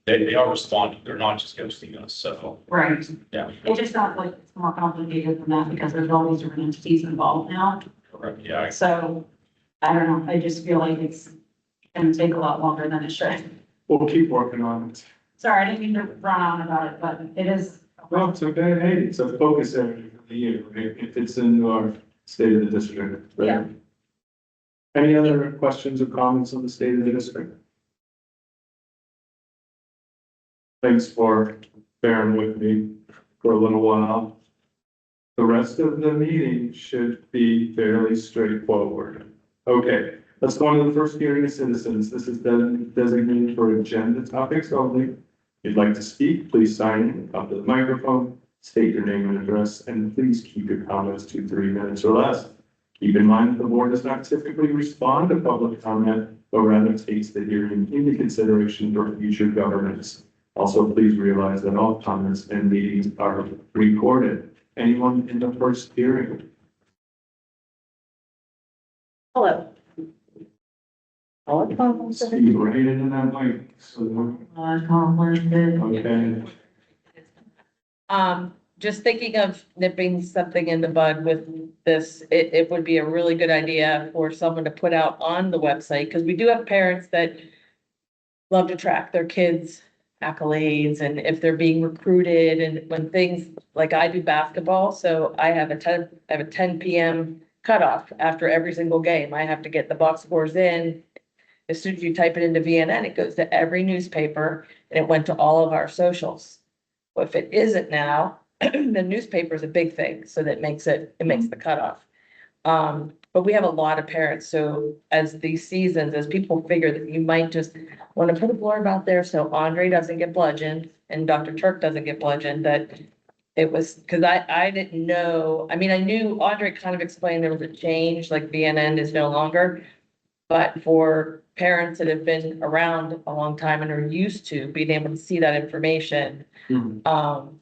they are responding. They're not just ghosting us, so, Right. yeah. It just sounds like it's more complicated than that because there's all these different entities involved now. Correct, yeah. So, I don't know, I just feel like it's gonna take a lot longer than it should. We'll keep working on it. Sorry, I didn't mean to run on about it, but it is. Well, it's okay, hey, it's a focus area for the year, right? It fits into our state of the district, right? Yeah. Any other questions or comments on the state of the district? Thanks for bearing with me for a little while. The rest of the meeting should be fairly straightforward. Okay, let's go on to the first hearing of citizens. This is designated for agenda topics only. If you'd like to speak, please sign in, up to the microphone, state your name and address, and please keep your comments to 3 minutes or less. Keep in mind that the board does not typically respond to public comment, but rather takes the hearing into consideration for future governance. Also, please realize that all comments and meetings are recorded. Anyone in the first hearing? Hello. Speak right into that mic, so, okay. Just thinking of nipping something in the bud with this, it would be a really good idea for someone to put out on the website, because we do have parents that love to track their kids' accolades and if they're being recruited and when things, like I do basketball, so I have a 10 PM cutoff after every single game. I have to get the box scores in. As soon as you type it into VNN, it goes to every newspaper and it went to all of our socials. Well, if it isn't now, the newspaper is a big thing, so that makes the cutoff. But we have a lot of parents, so as these seasons, as people figure that you might just want to put a blurb out there so Andre doesn't get bludgeoned and Dr. Turk doesn't get bludgeoned, that it was, because I didn't know, I mean, I knew Andre kind of explained there was a change, like BNN is no longer. But for parents that have been around a long time and are used to being able to see that information,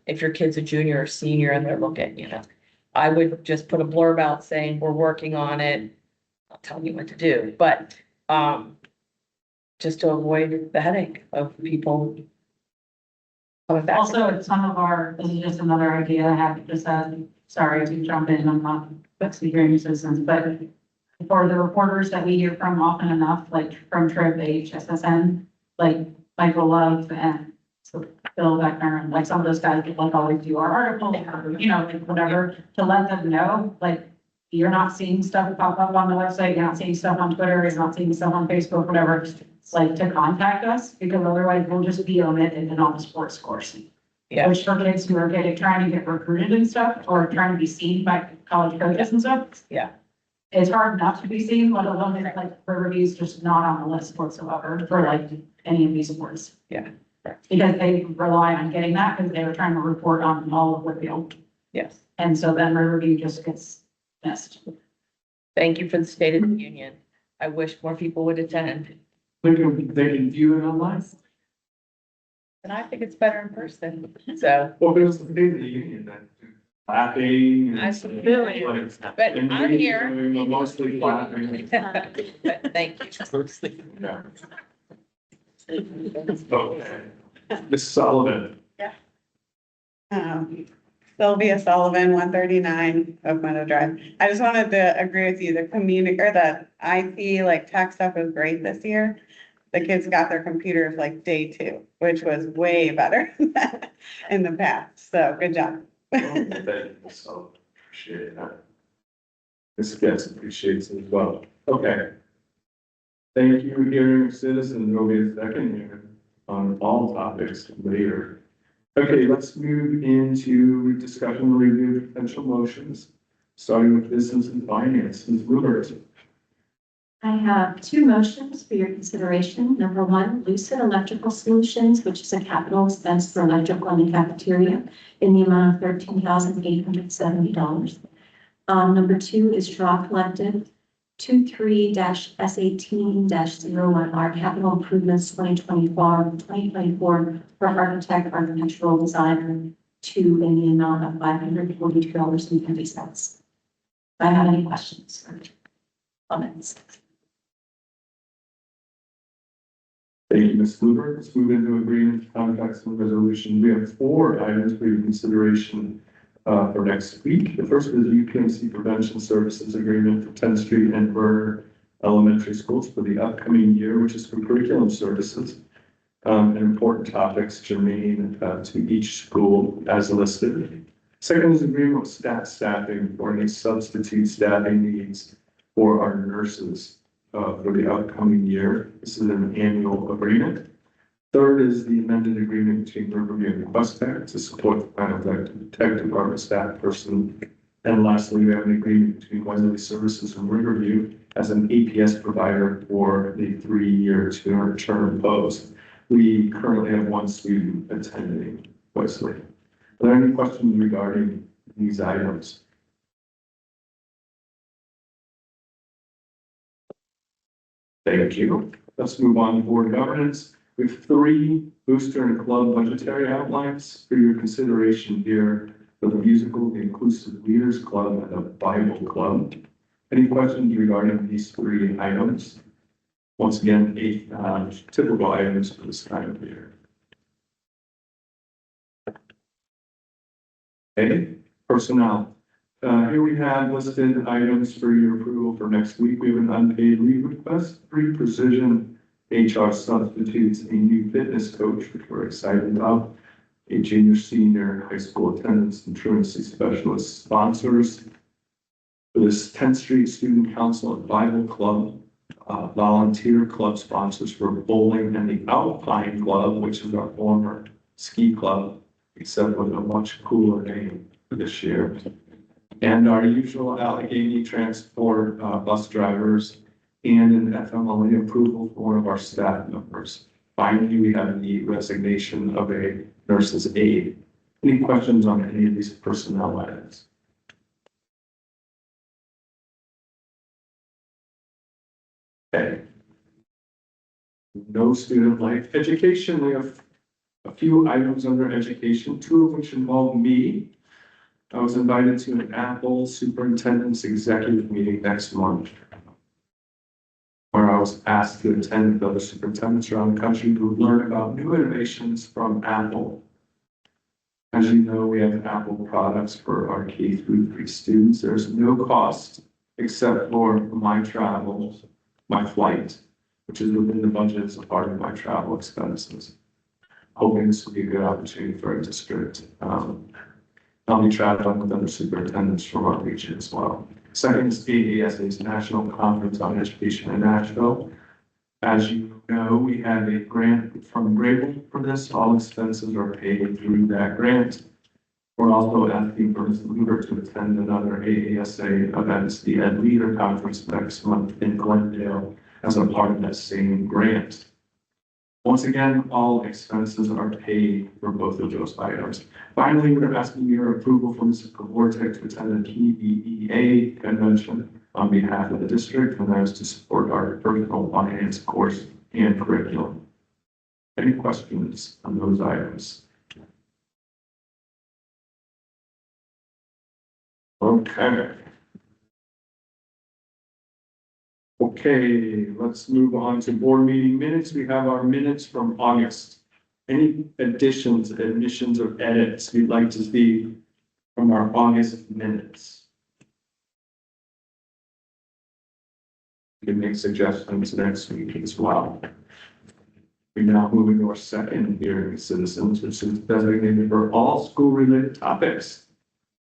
if your kid's a junior or senior and they're looking, you know, I would just put a blurb out saying, we're working on it. I'll tell you what to do, but, just to avoid the headache of people coming back. Also, some of our, this is just another idea I have just said, sorry to jump in, I'm not speaking citizens, but for the reporters that we hear from often enough, like from Trip HSSN, like Michael Love and so Bill Beckner, and like some of those guys that like always do our articles, or, you know, like whatever, to let them know, like, you're not seeing stuff pop up on the website, you're not seeing stuff on Twitter, you're not seeing stuff on Facebook, whatever. It's like to contact us, because otherwise we'll just be omitted in all the sports course. Yeah. Which for kids who are trying to get recruited and stuff, or trying to be seen by college coaches and stuff. Yeah. It's hard not to be seen, let alone if like Riverview's just not on the list whatsoever for like any of these sports. Yeah. Because they rely on getting that because they were trying to report on all of Whitfield. Yes. And so then Riverview just gets missed. Thank you for the State of the Union. I wish more people would attend. they can view it online. And I think it's better in person, so. Well, there's the State of the Union then, clapping. and- Absolutely. like, But and I'm we- here. we're Mostly clapping. But thank you. Yeah. Okay. Ms. Sullivan. Sylvia Sullivan, 139 Oak Meadow Drive. I just wanted to agree with you, the community, or the IT, like tech stuff was great this year. The kids got their computers like day 2, which was way better than in the past, so good job. Thank you, Ms. Sullivan. Appreciate that. Ms. Guest appreciates it as well. Okay. Thank you, hearing citizens. There'll be a second hearing on all topics later. Okay, let's move into discussion and review of potential motions, starting with business and finance. Ms. Rupert. I have 2 motions for your consideration. Number 1, Lucid Electrical Solutions, which is a capital expense for electrical in the cafeteria in the amount of $13,870. Number 2 is Draw Collective 23-S18-01R Capital Improvements 2024 for architect, architectural designer 2 in the amount of $542.50. Do I have any questions or comments? Thank you, Ms. Luber. Let's move into agreement, contracts, and resolution. We have 4 items for your consideration for next week. The first is UPMC Prevention Services Agreement for 10th Street and Burr Elementary Schools for the upcoming year, which is for curriculum services and important topics germane to each school as listed. Second is agreement with staffing for any substitute staffing needs for our nurses for the upcoming year. This is an annual agreement. Third is the amended agreement between Riverview and Quest Tech to support the final tech department staff person. And lastly, we have an agreement between Wesley Services and Riverview as an APS provider for the 3-year term post. We currently have 1 student attending Wesley. Are there any questions regarding these items? Thank you. Let's move on to board governance. We have 3 booster and club budgetary outlines for your consideration here for the Musical Inclusive Leaders Club and the Bible Club. Any questions regarding these 3 items? Once again, 8 typical items for this time of year. Okay, personnel. Here we have listed items for your approval for next week. We have an unpaid leave request, 3 precision HR substitutes, a new fitness coach, which we're excited about, a junior, senior high school attendance and truancy specialist sponsors. For this 10th Street Student Council and Bible Club, volunteer club sponsors for bowling and the Alpine Club, which is our former ski club, except with a much cooler name this year. And our usual Allegheny transport bus drivers and an FMLA approval for one of our staff members. Finally, we have the resignation of a nurse's aide. Any questions on any of these personnel items? Okay. No student life education. We have a few items under education, 2 of which involve me. I was invited to an Apple Superintendent's Executive meeting next month, where I was asked to attend with other superintendents around the country to learn about new innovations from Apple. As you know, we have Apple products for our K-3 students. There's no cost except for my travel, my flight, which is within the budget as a part of my travel expenses. Hoping this will be a good opportunity for our district. I'll be traveling with other superintendents from our region as well. Second is AASA's National Conference on Education in Nashville. As you know, we have a grant from Grable for this. All expenses are paid through that grant. We're also asking for Ms. Luber to attend another AASA event, the Ed Leader Conference next month in Glendale, as a part of that same grant. Once again, all expenses are paid for both of those items. Finally, we're asking your approval for Mr. Kavortek to attend the TBEA convention on behalf of the district, and that is to support our personal finance course and curriculum. Any questions on those items? Okay. Okay, let's move on to board meeting minutes. We have our minutes from August. Any additions, omissions, or edits you'd like to see from our August minutes? You can make suggestions next week as well. We now move into our second hearing of citizens, which is designated for all school-related topics.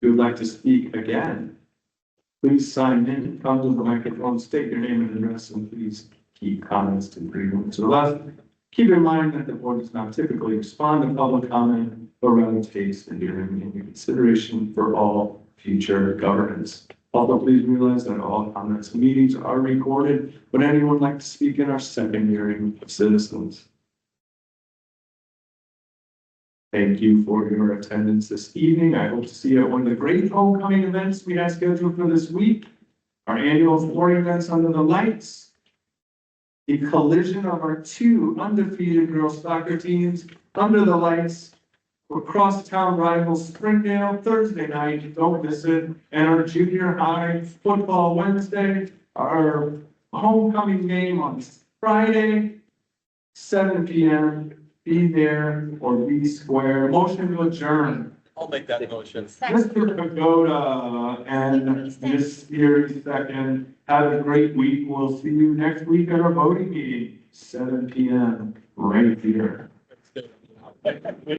If you would like to speak again, please sign in, come to the microphone, state your name and address, and please keep comments to 3 minutes or less. Keep in mind that the board does not typically respond to public comment, but rather takes the hearing into consideration for all future governance. Also, please realize that all comments and meetings are recorded. Would anyone like to speak in our second hearing of citizens? Thank you for your attendance this evening. I hope to see you at one of the great homecoming events we have scheduled for this week. Our annual sporting events under the lights. The collision of our 2 undefeated girls soccer teams under the lights. For crosstown rivals Springdale Thursday night, don't miss it. And our junior high football Wednesday. Our homecoming game on Friday, 7 p.m. Be there or be square. Motion to adjourn. I'll make that motion. Mr. Pagoda and Ms. Spears second. Have a great week. We'll see you next week at our voting meeting, 7 p.m. right here.